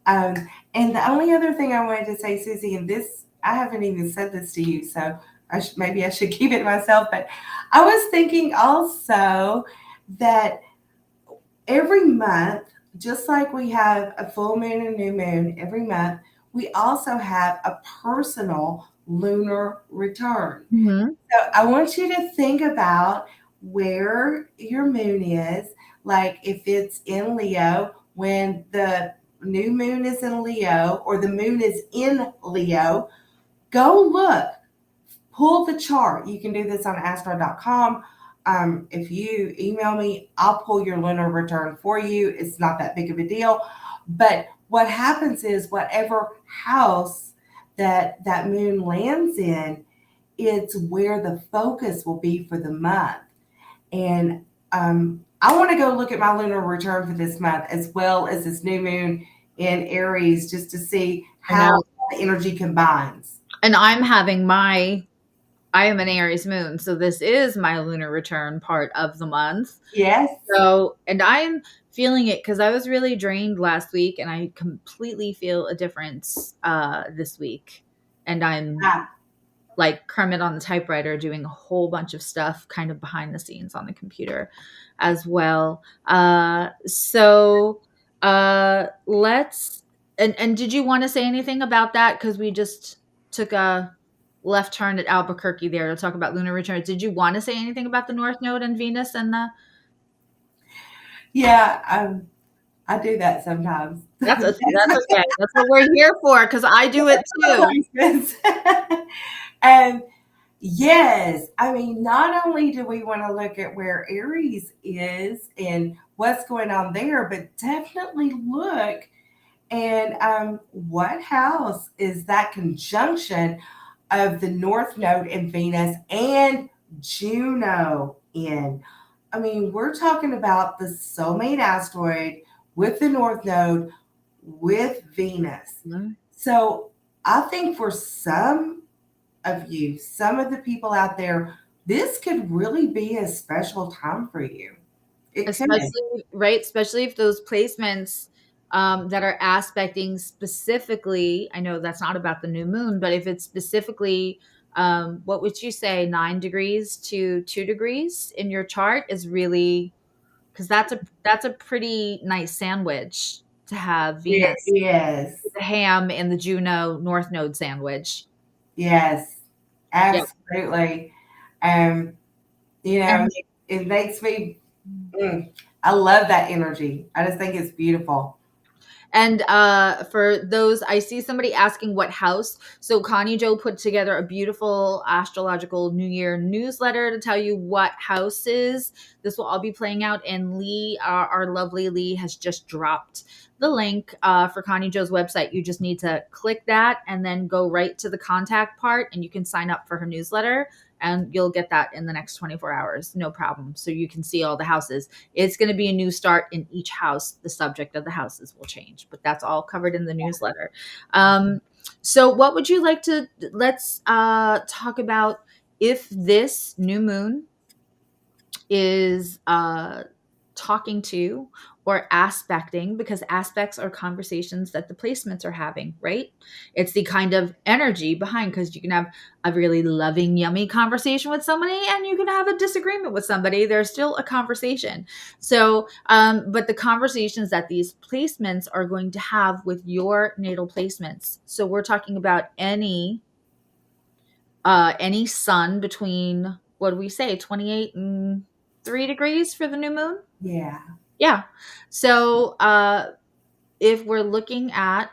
Um, and the only other thing I wanted to say, Susie, and this, I haven't even said this to you, so maybe I should keep it to myself, but I was thinking also that every month, just like we have a full moon and new moon every month, we also have a personal lunar return. Mm-hmm. So I want you to think about where your moon is. Like if it's in Leo, when the new moon is in Leo or the moon is in Leo, go look, pull the chart. You can do this on astro.com. If you email me, I'll pull your lunar return for you. It's not that big of a deal. But what happens is whatever house that moon lands in, it's where the focus will be for the month. And I want to go look at my lunar return for this month as well as this new moon in Aries just to see I how know. the energy combines. And I'm having my I am an Aries moon, so this is my lunar return part of the month. Yes. So, and I'm feeling it because I was really drained last week, and I completely feel a difference this week. And I'm Ah, like Kermit on the typewriter doing a whole bunch of stuff kind of behind the scenes on the computer as well. Let's and did you want to say anything about that? Because we just took a left turn at Albuquerque there to talk about lunar returns. Did you want to say anything about the North Node and Venus and the yeah, I do that sometimes. that's okay. That's what we're here for because I do it too. And yes, I mean, not only do we want to look at where Aries is and what's going on there, but definitely look and what house is that conjunction of the North Node and Venus and Juno in? I mean, we're talking about the soulmate asteroid with the North Node with Venus. Mhm. So I think for some of you, some of the people out there, this could really be a special time for you. It could. Especially right, especially if those placements that are aspecting specifically, I know that's not about the new moon, but if it's specifically, what would you say, 9 degrees to 2 degrees in your chart is really because that's a pretty nice sandwich to have It Venus, is. the ham and the Juno North Node sandwich. Yes, Yeah, absolutely. Um, you know, and it makes me, I love that energy. I just think it's beautiful. And for those, I see somebody asking what house. So Connie Joe put together a beautiful astrological New Year newsletter to tell you what houses this will all be playing out. And Lee, our lovely Lee, has just dropped the link for Connie Joe's website. You just need to click that and then go right to the contact part, and you can sign up for her newsletter. And you'll get that in the next 24 hours, no problem. So you can see all the houses. It's going to be a new start in each house. The subject of the houses will change, but that's all covered in the newsletter. So, what would you like to? Let's talk about if this new moon is talking to or aspecting, because aspects are conversations that the placements are having, right? It's the kind of energy behind, because you can have a really loving, yummy conversation with somebody and you can have a disagreement with somebody. There's still a conversation. So, but the conversations that these placements are going to have with your natal placements. So we're talking about any sun between, what do we say, 28 and 3 degrees for the new moon. Yeah. Yeah. So if we're looking at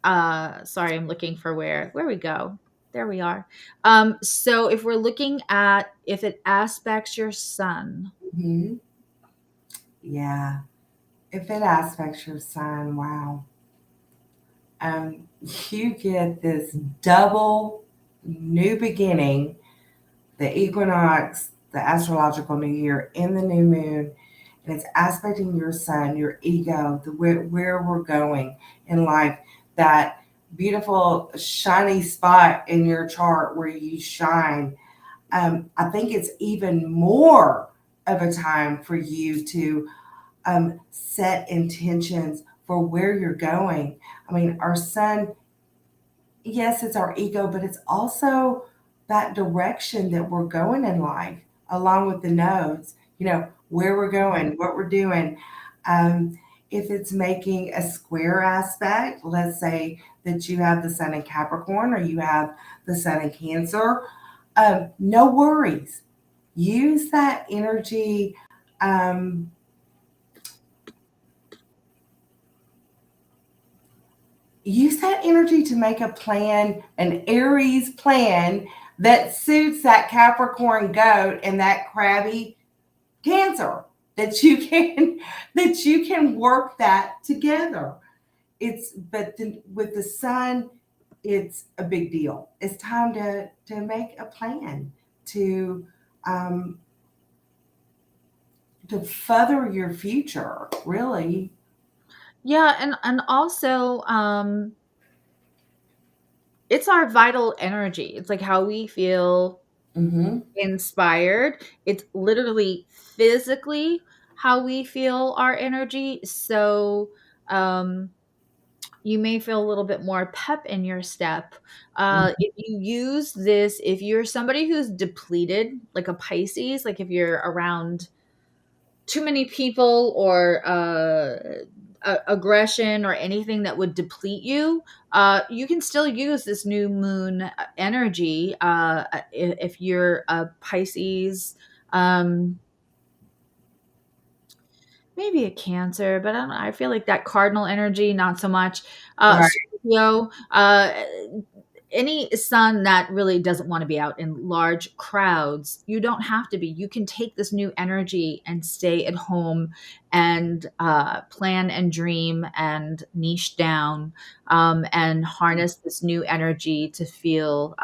sorry, I'm looking for where we go. There we are. So if we're looking at if it aspects your sun. Hmm. Yeah. If it aspects your sign, wow. Um, you get this double new beginning, the equinox, the astrological new year in the new moon, and it's aspecting your sun, your ego, where we're going in life, that beautiful shiny spot in your chart where you shine. I think it's even more of a time for you to set intentions for where you're going. I mean, our sun, yes, it's our ego, but it's also that direction that we're going in life, along with the nodes, where we're going, what we're doing. If it's making a square aspect, let's say that you have the sun in Capricorn or you have the sun in Cancer, no worries. Use that energy. Um, Use that energy to make a plan, an Aries plan that suits that Capricorn goat and that crabby Cancer, that you can work that together. With the sun, it's a big deal. It's time to make a plan to um, to further your future. Really, Yeah, and also it's our vital energy. It's like how we feel. Mm-hmm. inspired. It's literally physically how we feel our energy. So, um, you may feel a little bit more pep in your step. If you use this, if you're somebody who's depleted, like a Pisces, like if you're around too many people or aggression or anything that would deplete you, you can still use this new moon energy. If you're a Pisces, um, maybe a Cancer, but I don't know. I feel like that cardinal energy, not so much. Right. Scorpio, any sun that really doesn't want to be out in large crowds, you don't have to be. You can take this new energy and stay at home and plan and dream and niche down, and harness this new energy to feel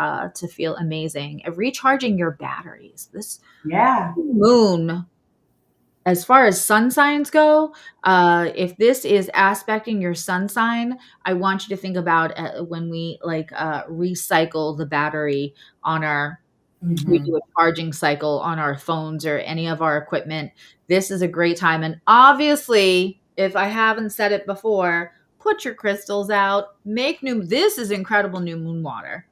amazing, and recharging your batteries. This Yeah. moon, as far as sun signs go, if this is aspecting your sun sign, I want you to think about when we recycle the battery on our, we Mm-hmm. do a charging cycle on our phones or any of our equipment. This is a great time. And obviously, if I haven't said it before, put your crystals out, this is incredible new moon water.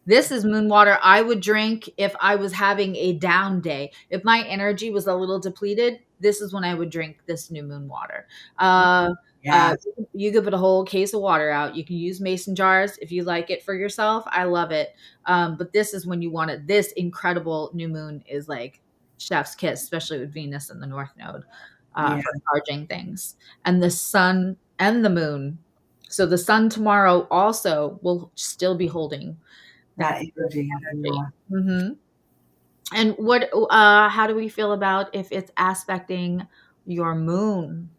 This is moon water I would drink if I was having a down day. If my energy was a little depleted, this is when I would drink this new moon water. Uh, uh, Yeah. you could put a whole case of water out. You can use mason jars if you like it for yourself. I love it. But this is when you want it. This incredible new moon is like chef's kiss, especially with Venus and the North Node, Yeah. for charging things. And the sun and the moon. So the sun tomorrow also will still be holding that That energy. energy. Yeah. Mhm. And how do we feel about if it's aspecting your moon?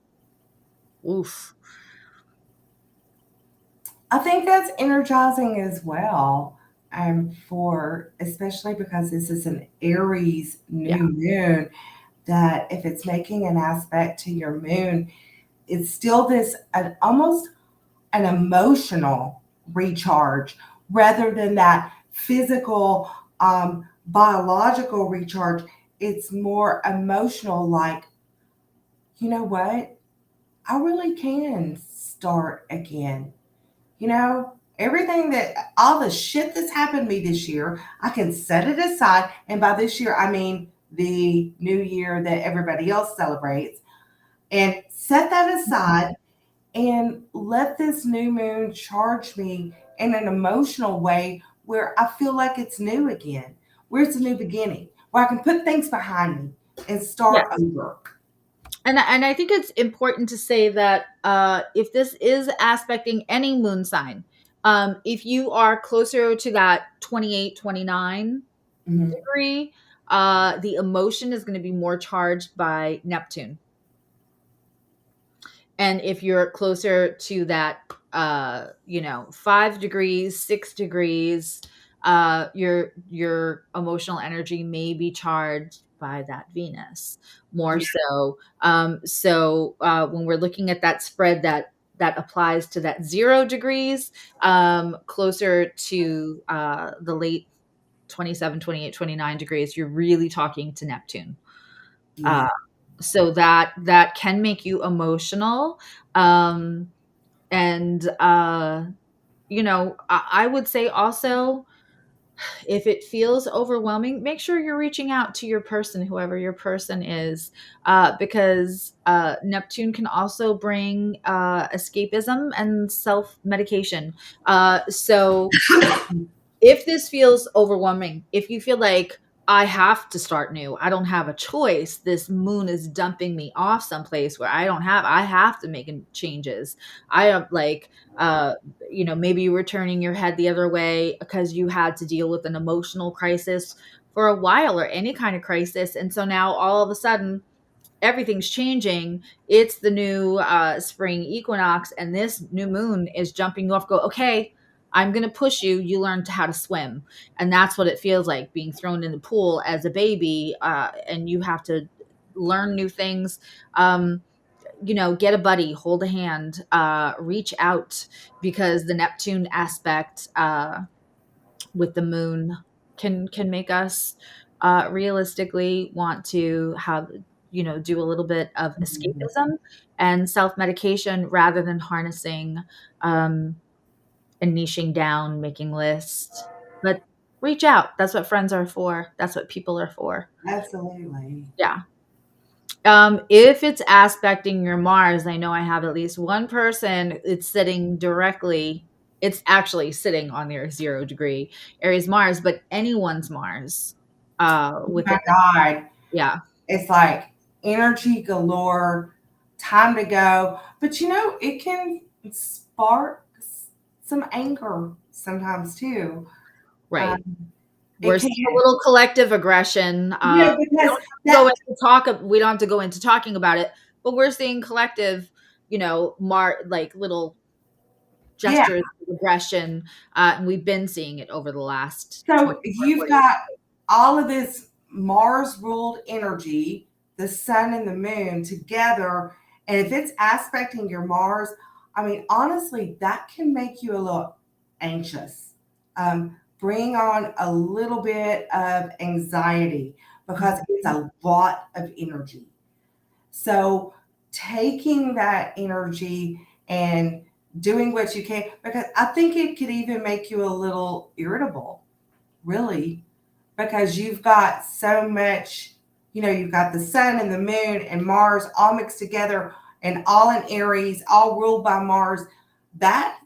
Oof. I think that's energizing as well. For especially because this is an Aries Yeah. new moon, that if it's making an aspect to your moon, it's still almost an emotional recharge rather than that physical, biological recharge. It's more emotional, like, you know what? I really can start again. All the shit that's happened to me this year, I can set it aside. And by this year, I mean the new year that everybody else celebrates, and set that aside and let this new moon charge me in an emotional way where I feel like it's new again, where it's a new beginning, where I can put things behind me and Yeah. start over. And I think it's important to say that if this is aspecting any moon sign, if you are closer to that 28, 29 Mhm. degree, the emotion is going to be more charged by Neptune. And if you're closer to that 5 degrees, 6 degrees, your emotional energy may be charged by that Venus more Yeah. so. When we're looking at that spread that applies to that 0 degrees, closer to the late 27, 28, 29 degrees, you're really talking to Neptune. Yeah. uh, so that can make you emotional. um and I would say also, if it feels overwhelming, make sure you're reaching out to your person, whoever your person is, because Neptune can also bring escapism and self medication. So if this feels overwhelming, if you feel like I have to start new, I don't have a choice, this moon is dumping me off someplace where I have to make changes. I am like, maybe you were turning your head the other way because you had to deal with an emotional crisis for a while or any kind of crisis. And so now all of a sudden, everything's changing. It's the new spring equinox, and this new moon is jumping you off. Go, okay, I'm going to push you. You learn how to swim. And that's what it feels like being thrown in the pool as a baby. And you have to learn new things. Get a buddy, hold a hand, reach out, because the Neptune aspect with the moon can make us realistically want to have, do a little bit of Mhm. escapism and self-medication rather than harnessing um, and niching down, making lists. But reach out. That's what friends are for. That's what people are for. Absolutely. Yeah. If it's aspecting your Mars, I know I have at least one person. It's sitting directly. It's actually sitting on their 0 degree Aries Mars, but anyone's Mars, Oh within my God. yeah, It's like energy galore, time to go. But it can spark some anger sometimes too. right. Um, We're it seeing a can, little collective aggression. We because don't have to go that, into talk. We don't have to go into talking about it, but we're seeing collective, like little yeah. gestures of aggression, and we've been seeing it over the last So 24, you've 48. got all of this Mars ruled energy, the sun and the moon together. And if it's aspecting your Mars, I mean, honestly, that can make you a little anxious. Bring on a little bit of anxiety because it's Mhm. a lot of energy. So taking that energy and doing what you can, because I think it could even make you a little irritable, really, because you've got so much, you've got the sun and the moon and Mars all mixed together and all in Aries, all ruled by Mars. That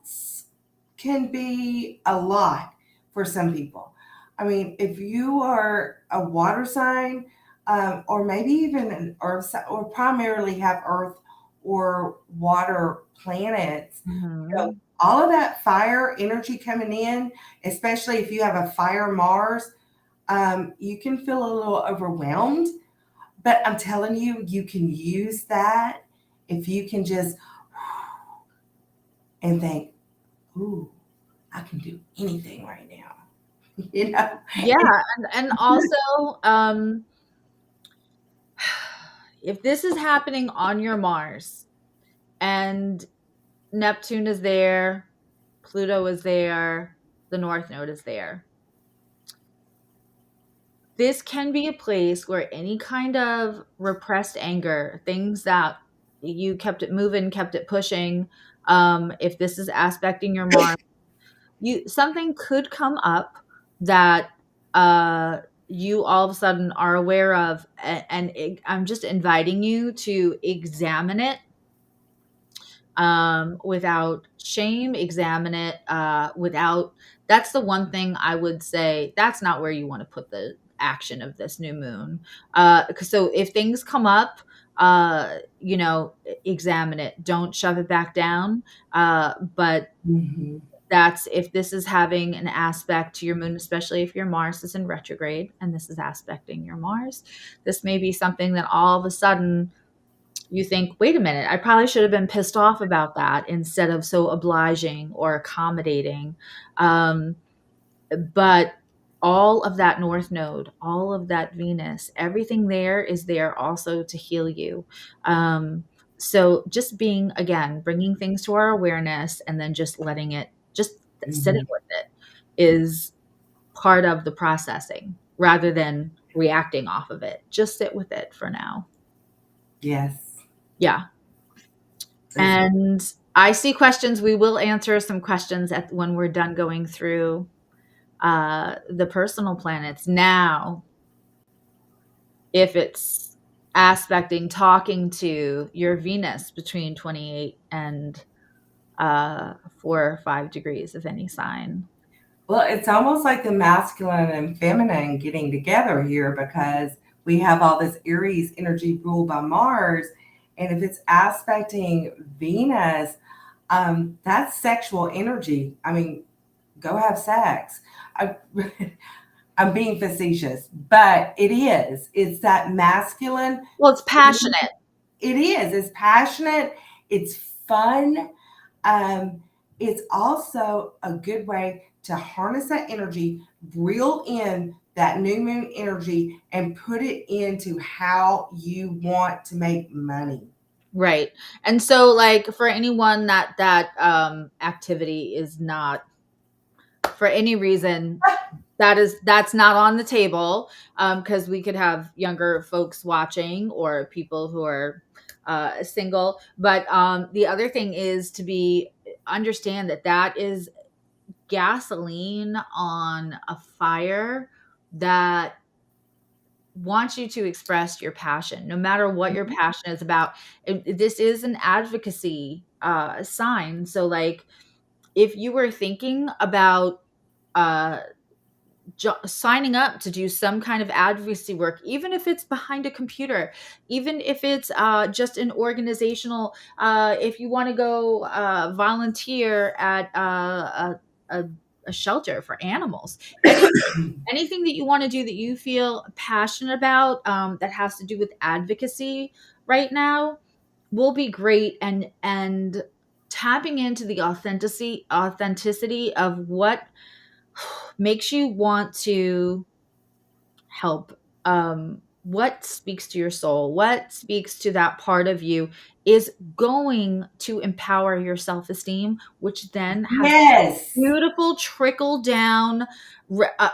can be a lot for some people. I mean, if you are a water sign, or maybe even an earth sign, or primarily have earth or water planets, Mhm. all of that fire energy coming in, especially if you have a fire Mars, you can feel a little overwhelmed. But I'm telling you, you can use that if you can just and think, ooh, I can do anything right now. You know? Yeah, and also, if this is happening on your Mars and Neptune is there, Pluto is there, the North Node is there, this can be a place where any kind of repressed anger, things that you kept it moving, kept it pushing, if this is aspecting your Mars, you something could come up that uh you all of a sudden are aware of, I'm just inviting you to examine it without shame, examine it without, that's the one thing I would say, that's not where you want to put the action of this new moon. So if things come up, examine it, don't shove it back down. But Mhm. that's if this is having an aspect to your moon, especially if your Mars is in retrograde and this is aspecting your Mars, this may be something that all of a sudden you think, wait a minute, I probably should have been pissed off about that instead of so obliging or accommodating. Um, but all of that North Node, all of that Venus, everything there is there also to heal you. Um, so just being, again, bringing things to our awareness and then just letting it, just sitting Mhm. with it is part of the processing rather than reacting off of it. Just sit with it for now. Yes. Yeah. It's And I see questions. We will answer some questions when we're done going through the personal planets. Now, if it's aspecting, talking to your Venus between 28 and 4 or 5 degrees of any sign. Well, it's almost like the masculine and feminine getting together here because we have all this Aries energy ruled by Mars. And if it's aspecting Venus, that's sexual energy. I mean, go have sex. I, I'm being facetious, but it is. It's that masculine. Well, it's passionate. It is. It's passionate. It's fun. Um, it's also a good way to harness that energy, reel in that new moon energy, and put it into how you want to make money. Right. And so like for anyone that activity is not for any reason, that's not on the table, because we could have younger folks watching or people who are single. But the other thing is to be understand that that is gasoline on a fire that wants you to express your passion, no matter what your Mhm. passion is about. This is an advocacy sign. So, like, if you were thinking about uh, signing up to do some kind of advocacy work, even if it's behind a computer, even if it's just an organizational, if you want to go volunteer at a, a shelter for animals, anything that you want to do that you feel passionate about, that has to do with advocacy right now, will be great. And tapping into the authenticity of what makes you want to help, what speaks to your soul, what speaks to that part of you, is going to empower your self-esteem, which then has Yes. beautiful trickle down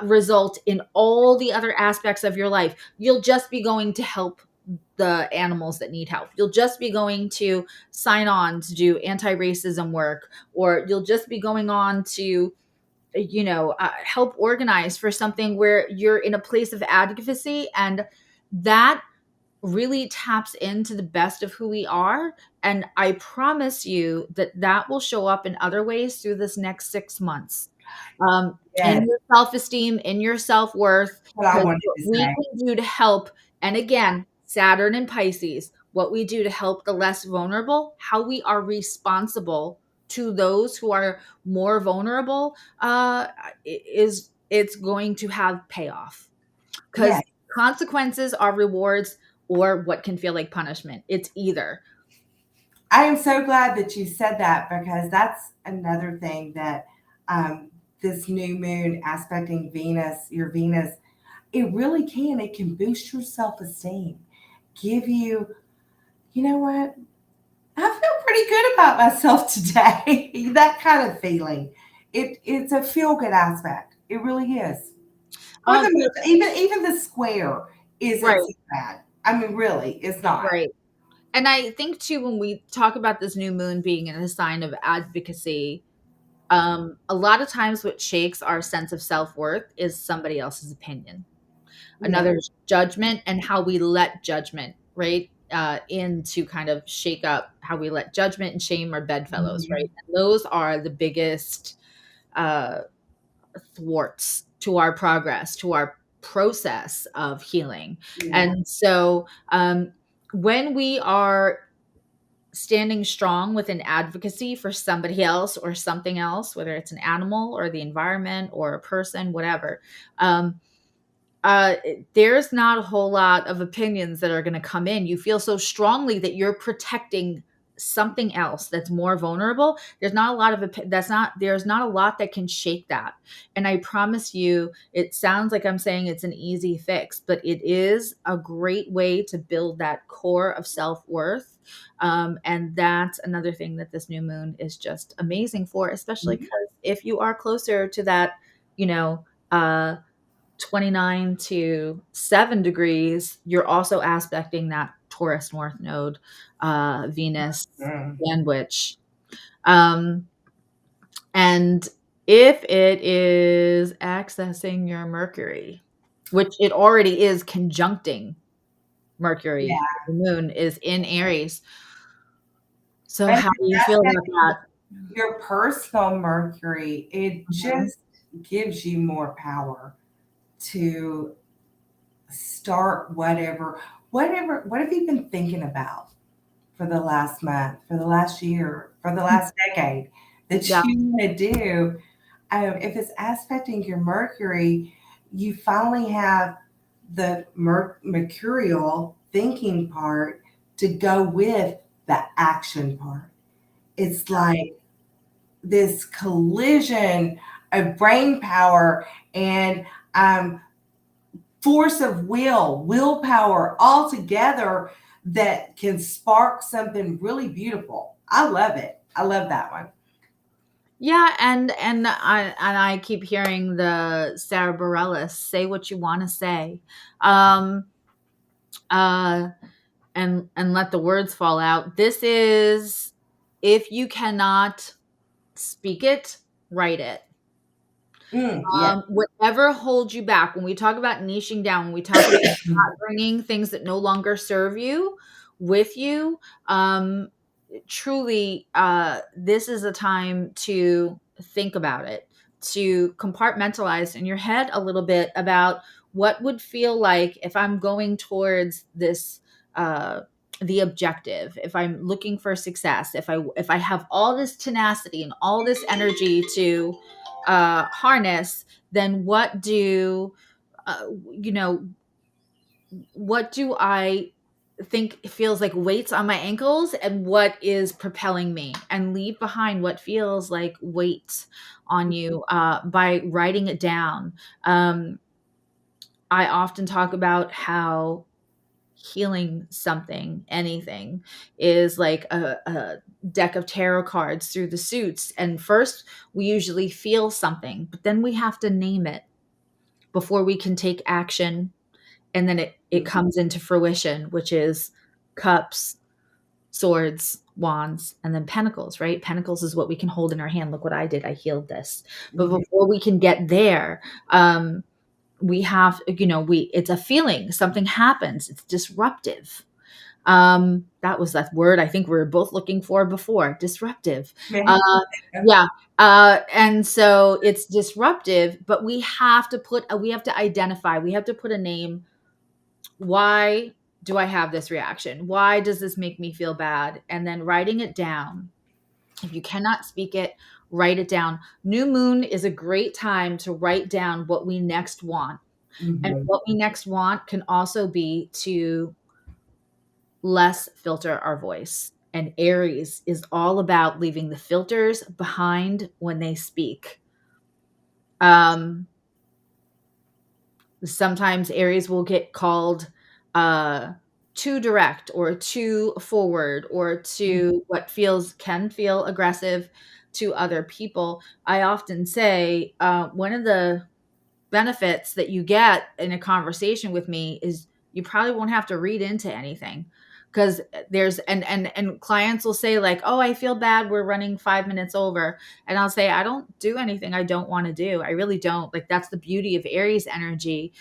result in all the other aspects of your life. You'll just be going to help the animals that need help. You'll just be going to sign on to do anti-racism work, or you'll just be going on to, help organize for something where you're in a place of advocacy. And that really taps into the best of who we are. And I promise you that that will show up in other ways through this next 6 months, in Yes. your self-esteem, in your self-worth, What I because wanted what to we say. can do to help, and again, Saturn and Pisces, what we do to help the less vulnerable, how we are responsible to those who are more vulnerable, is it's going to have payoff, because Yes. consequences are rewards or what can feel like punishment. It's either. I am so glad that you said that because that's another thing that um, this new moon aspecting Venus, your Venus, it really can. It can boost your self esteem, give you, you know what? I feel pretty good about myself today. That kind of feeling. It's a feel good aspect. It really is. For the Yeah, most, even the square isn't right, so bad. I mean, really, it's not. right. And I think too, when we talk about this new moon being in a sign of advocacy, a lot of times what shakes our sense of self-worth is somebody else's opinion, Yeah. another's judgment, and how we let judgment, right, in to kind of shake up how we let judgment and shame our bedfellows, right? Mhm. And those are the biggest uh, thwarts to our progress, to our process of healing. Yeah. And so, when we are standing strong with an advocacy for somebody else or something else, whether it's an animal or the environment or a person, whatever, um, there's not a whole lot of opinions that are going to come in. You feel so strongly that you're protecting something else that's more vulnerable. There's not a lot of there's not a lot that can shake that. And I promise you, it sounds like I'm saying it's an easy fix, but it is a great way to build that core of self-worth. And that's another thing that this new moon is just amazing for, especially Mhm. because if you are closer to that, you know, uh 29 to 7 degrees, you're also aspecting that Taurus North Node, Venus Mm. sandwich. Um, and if it is accessing your Mercury, which it already is conjuncting Mercury, Yeah. the moon is in Aries. So And how do you feel about that? your personal Mercury, it Mhm. just gives you more power to start what have you been thinking about for the last month, for the last year, for the last decade that Yeah. you want to do? If it's aspecting your Mercury, you finally have the mercurial thinking part to go with the action part. It's like this collision of brain power and um, force of willpower all together that can spark something really beautiful. I love it. I love that one. Yeah, and I keep hearing the Sarah Bareilles, say what you want to say. Um uh and let the words fall out. This is, if you cannot speak it, write it. Yeah. Whatever holds you back, when we talk about niching down, when we talk about not bringing things that no longer serve you with you, um, truly, this is a time to think about it, to compartmentalize in your head a little bit about what would feel like if I'm going towards this, uh, the objective, if I'm looking for success, if I have all this tenacity and all this energy to harness, then uh, you know what do I think feels like weights on my ankles, and what is propelling me, and leave behind what feels like weights on you, by writing it down. I often talk about how healing something, anything, is like a deck of tarot cards through the suits. And first, we usually feel something, but then we have to name it before we can take action. And then it comes into fruition, which is cups, swords, wands, and then pentacles, right? Pentacles is what we can hold in our hand. Look what I did. I healed this. But Mhm. before we can get there, we have, it's a feeling. Something happens. It's disruptive. That was that word I think we were both looking for before, disruptive. Yeah. Uh, yeah. And so it's disruptive, but we have to identify, we have to put a name. Why do I have this reaction? Why does this make me feel bad? And then writing it down. If you cannot speak it, write it down. New moon is a great time to write down what we next want. And Mhm. what we next want can also be to less filter our voice. And Aries is all about leaving the filters behind when they speak. Um, Sometimes Aries will get called uh too direct, or too forward, or too what feels can feel aggressive to other people. I often say, one of the benefits that you get in a conversation with me is you probably won't have to read into anything, because there's and clients will say like, oh, I feel bad, we're running 5 minutes over. And I'll say, I don't do anything I don't want to do. I really don't. Like, that's the beauty of Aries energy.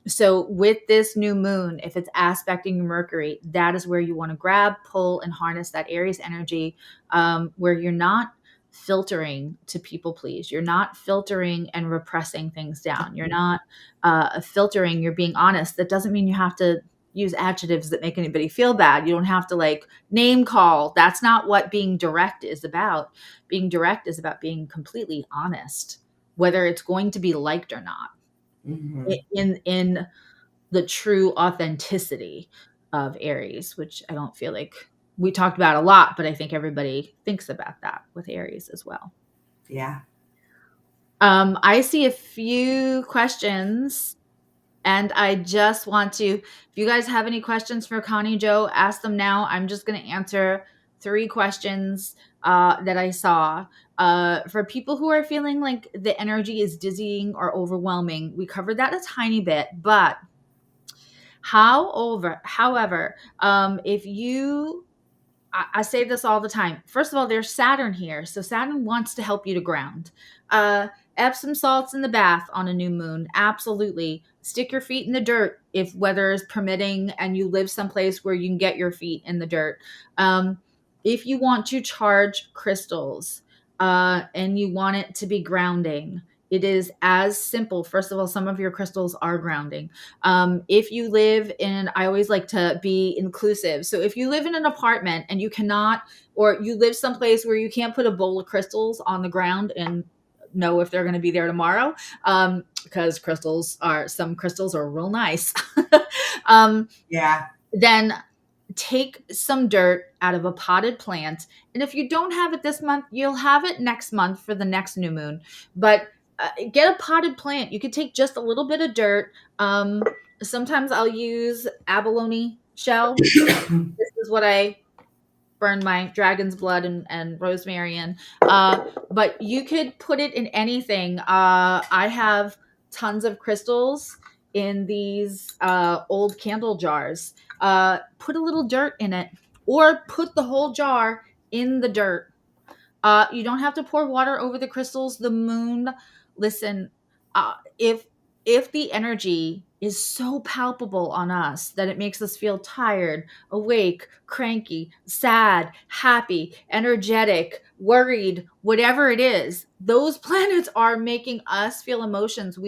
So with this new moon, if it's aspecting Mercury, that is where you want to grab, pull, and harness that Aries energy, where you're not filtering to people please. You're not filtering and repressing things down. You're not filtering. You're being honest. That doesn't mean you have to use adjectives that make anybody feel bad. You don't have to like name call. That's not what being direct is about. Being direct is about being completely honest, whether it's going to be liked or not. Mhm. In the true authenticity of Aries, which I don't feel like we talked about a lot, but I think everybody thinks about that with Aries as well. Yeah. I see a few questions, and I just want to, if you guys have any questions for Connie Joe, ask them now. I'm just going to answer 3 questions that I saw. For people who are feeling like the energy is dizzying or overwhelming, we covered that a tiny bit, but however, if you I say this all the time. First of all, there's Saturn here. So Saturn wants to help you to ground. Uh, Epsom salts in the bath on a new moon. Absolutely. Stick your feet in the dirt if weather is permitting and you live someplace where you can get your feet in the dirt. Um, if you want to charge crystals, and you want it to be grounding, it is as simple. First of all, some of your crystals are grounding. If you live in, I always like to be inclusive. So if you live in an apartment and you cannot, or you live someplace where you can't put a bowl of crystals on the ground and know if they're going to be there tomorrow, because some crystals are real nice. um, Yeah. then take some dirt out of a potted plant. And if you don't have it this month, you'll have it next month for the next new moon. But get a potted plant. You could take just a little bit of dirt. Sometimes I'll use abalone shell. This is what I burn my dragon's blood and rosemary in. But you could put it in anything. I have tons of crystals in these old candle jars. Put a little dirt in it, or put the whole jar in the dirt. You don't have to pour water over the crystals. The moon, listen, if the energy is so palpable on us that it makes us feel tired, awake, cranky, sad, happy, energetic, worried, whatever it is, those planets are making us feel emotions.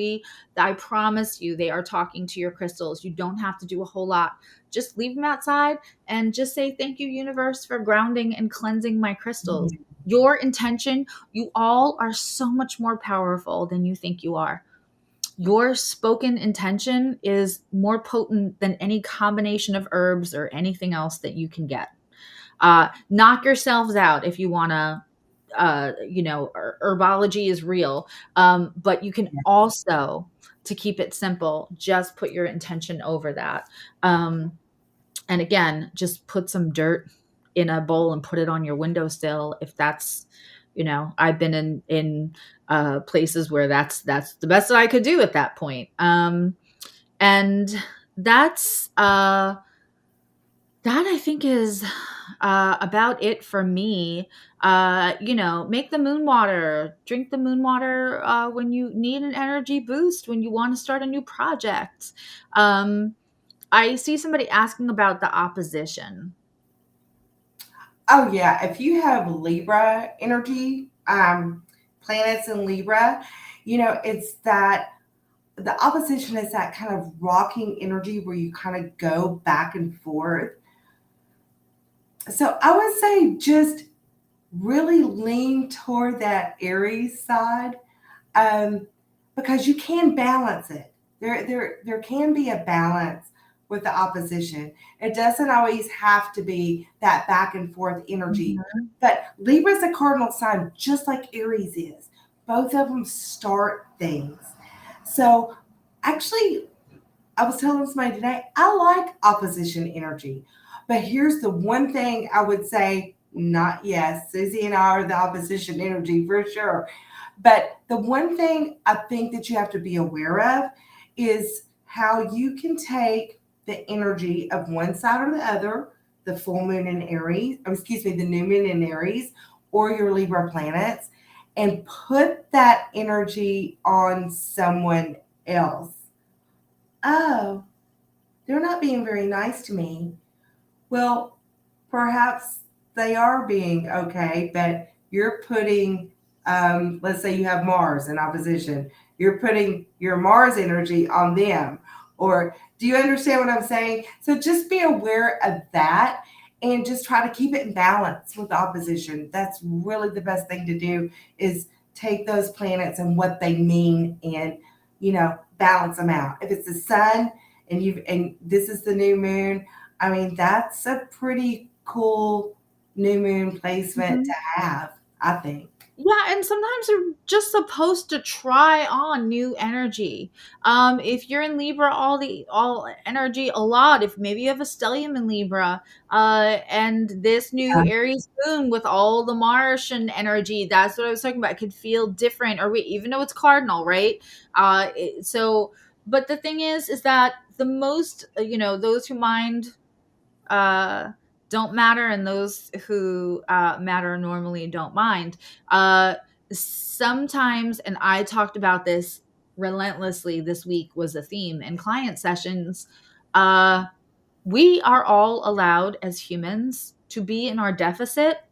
I promise you, they are talking to your crystals. You don't have to do a whole lot. Just leave them outside and just say, thank you, universe, for grounding and cleansing my crystals. Your intention, you all are so much more powerful than you think you are. Your spoken intention is more potent than any combination of herbs or anything else that you can get. Knock yourselves out if you want to. Herbology is real, but you can also, to keep it simple, just put your intention over that. And again, just put some dirt in a bowl and put it on your windowsill. If that's, I've been in places where that's the best that I could do at that point. And that's that I think is about it for me. Make the moon water, drink the moon water when you need an energy boost, when you want to start a new project. I see somebody asking about the opposition. Oh yeah, if you have Libra energy, planets in Libra, it's that the opposition is that kind of rocking energy where you kind of go back and forth. So I would say just really lean toward that Aries side, um, because you can balance it. There can be a balance with the opposition. It doesn't always have to be that back and forth energy. Mhm. But Libra's a cardinal sign, just like Aries is. Both of them start things. So actually, I was telling somebody today, I like opposition energy. But here's the one thing I would say, not yes, Susie and I are the opposition energy for sure. But the one thing I think that you have to be aware of is how you can take the energy of one side or the other, the full moon in Aries, or excuse me, the new moon in Aries, or your Libra planets, and put that energy on someone else. Oh, they're not being very nice to me. Well, perhaps they are being okay, but you're putting, let's say you have Mars in opposition, you're putting your Mars energy on them. Or do you understand what I'm saying? So just be aware of that and just try to keep it in balance with the opposition. That's really the best thing to do is take those planets and what they mean and, balance them out. If it's the sun and this is the new moon, I mean, that's a pretty cool new moon placement to Mhm. have, I think. Yeah, and sometimes you're just supposed to try on new energy. If you're in Libra, all energy a lot. If maybe you have a stellium in Libra, and this new Yeah. Aries moon with all the Martian energy, that's what I was talking about. It could feel different, or even though it's cardinal, right? But the thing is that the most, those who mind uh, don't matter, and those who matter normally don't mind. Uh, Sometimes, and I talked about this relentlessly this week, was a theme in client sessions. Uh, we are all allowed as humans to be in our deficit,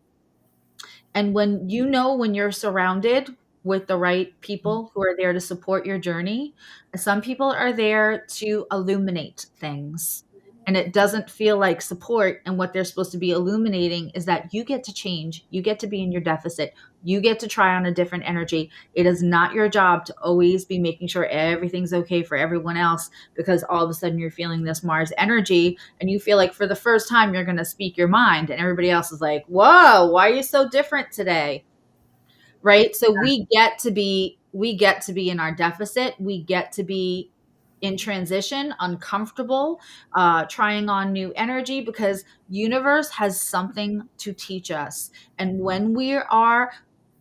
and when you're surrounded with the right people who are there to support your journey, some people are there to illuminate things. And it doesn't feel like support. And what they're supposed to be illuminating is that you get to change. You get to be in your deficit. You get to try on a different energy. It is not your job to always be making sure everything's okay for everyone else, because all of a sudden you're feeling this Mars energy and you feel like for the first time you're going to speak your mind and everybody else is like, whoa, why are you so different today? Right. So we get to be in our deficit. We get to be in transition, uncomfortable, trying on new energy, because universe has something to teach us. And when we are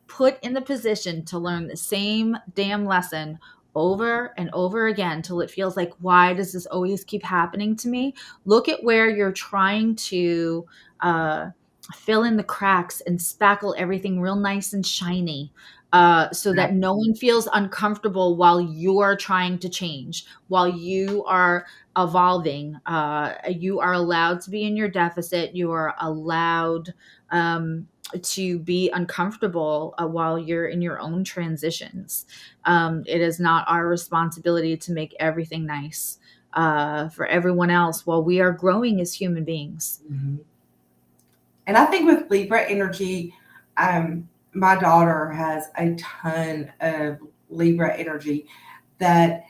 put in the position to learn the same damn lesson over and over again till it feels like, why does this always keep happening to me? Look at where you're trying to uh, fill in the cracks and spackle everything real nice and shiny, so that no one feels uncomfortable while you're trying to change, while you are evolving. You are allowed to be in your deficit. You are allowed to be uncomfortable while you're in your own transitions. It is not our responsibility to make everything nice for everyone else while we are growing as human beings. Mhm. And I think with Libra energy, my daughter has a ton of Libra energy that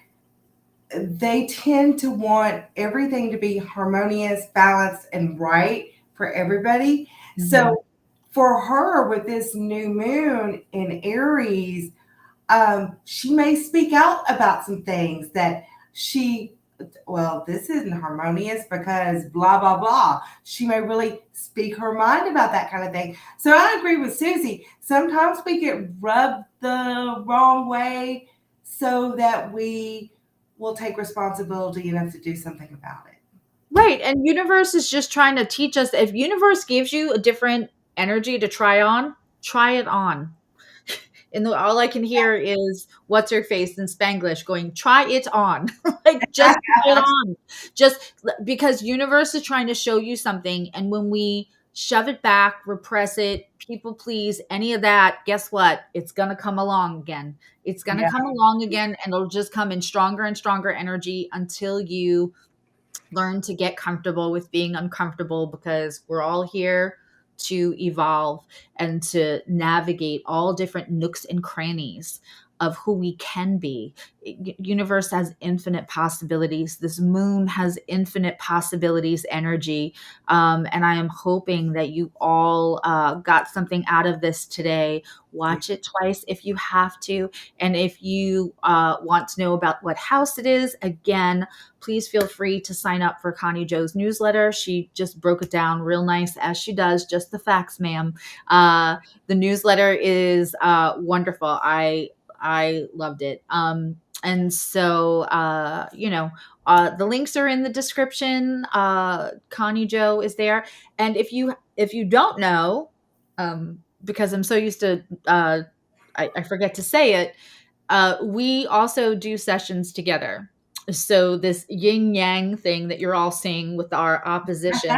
they tend to want everything to be harmonious, balanced, and right for everybody. Mhm. So for her, with this new moon in Aries, she may speak out about some things that she, well, this isn't harmonious because blah, blah, blah. She may really speak her mind about that kind of thing. So I agree with Susie. Sometimes we get rubbed the wrong way so that we will take responsibility enough to do something about it. Right. And universe is just trying to teach us, if universe gives you a different energy to try it on. And all I can hear is what's her face in Spanglish going, try it on. Like, just try it on. Just because universe is trying to show you something. And when we shove it back, repress it, people please, any of that, guess what? It's going to come along again. It's going to Yeah. come along again, and it'll just come in stronger and stronger energy until you learn to get comfortable with being uncomfortable, because we're all here to evolve and to navigate all different nooks and crannies of who we can be. Universe has infinite possibilities. This moon has infinite possibilities energy. And I am hoping that you all got something out of this today. Watch it twice if you have to. And if you want to know about what house it is, again, please feel free to sign up for Connie Joe's newsletter. She just broke it down real nice, as she does. Just the facts, ma'am. The newsletter is wonderful. I loved it. And so, the links are in the description. Connie Joe is there. And if you don't know, because I'm so used to, I forget to say it, we also do sessions together. So this yin yang thing that you're all seeing with our opposition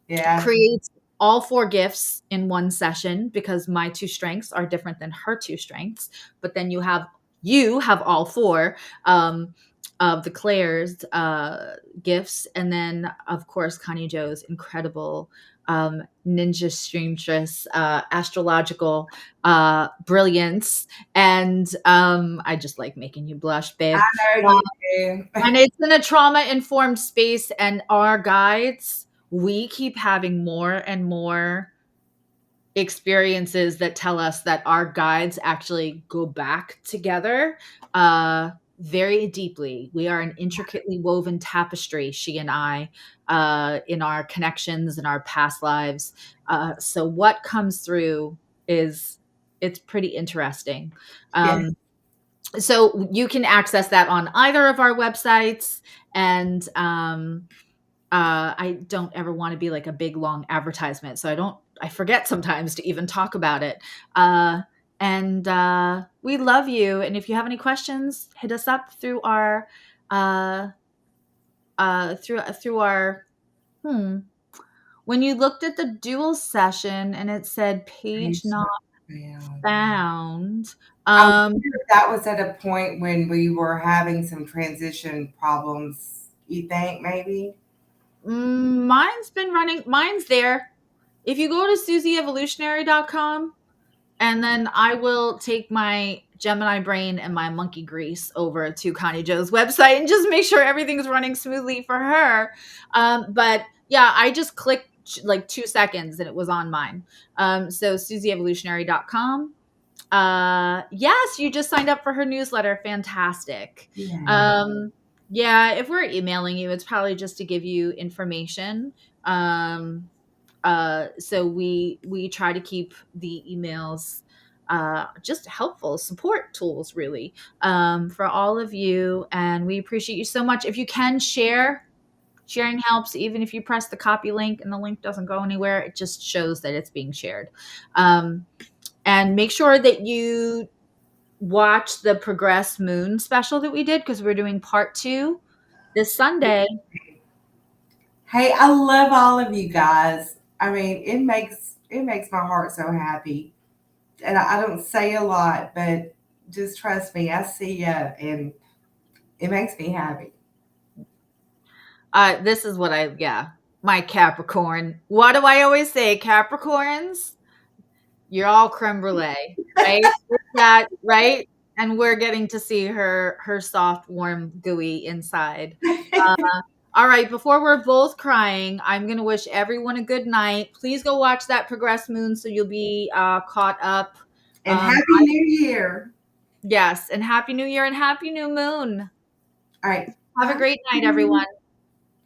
Yeah. creates all four gifts in one session, because my two strengths are different than her two strengths. But then you have all four of the Claire's gifts, and then of course Connie Joe's incredible ninja streamstress astrological brilliance. And I just like making you blush, babe. I know you do. And it's in a trauma informed space, and our guides, we keep having more and more experiences that tell us that our guides actually go back together very deeply. We are an intricately woven tapestry, she and I, in our connections and our past lives. So what comes through is, it's pretty interesting. Yeah. So you can access that on either of our websites. And I don't ever want to be like a big long advertisement, so I forget sometimes to even talk about it. And we love you. And if you have any questions, hit us up through our uh through our when you looked at the dual session and it said page Page not not found. found. I wonder um if that was at a point when we were having some transition problems. You think maybe? mine's there. If you go to SuzzyEvolutionary.com, and then I will take my Gemini brain and my monkey grease over to Connie Joe's website and just make sure everything's running smoothly for her. But yeah, I just clicked like 2 seconds and it was on mine. So SuzzyEvolutionary.com. Yes, you just signed up for her newsletter. Fantastic. Yeah. Um, yeah, if we're emailing you, it's probably just to give you information. Um, so we try to keep the emails just helpful support tools, really, for all of you, and we appreciate you so much. If you can share, sharing helps. Even if you press the copy link and the link doesn't go anywhere, it just shows that it's being shared. Um, and make sure that you watch the Progress Moon special that we did, because we're doing part 2 this Sunday. Hey, I love all of you guys. I mean, it makes my heart so happy. And I don't say a lot, but just trust me, I see you, and it makes me happy. This is what my Capricorn. What do I always say? Capricorns, you're all creme brulee, right? With that, right? And we're getting to see her soft, warm, gooey inside. All right, before we're both crying, I'm going to wish everyone a good night. Please go watch that Progress Moon so you'll be caught up. And Um, Happy New Year. yes, and Happy New Year and Happy New Moon. All right. Have a Bye. great night, everyone.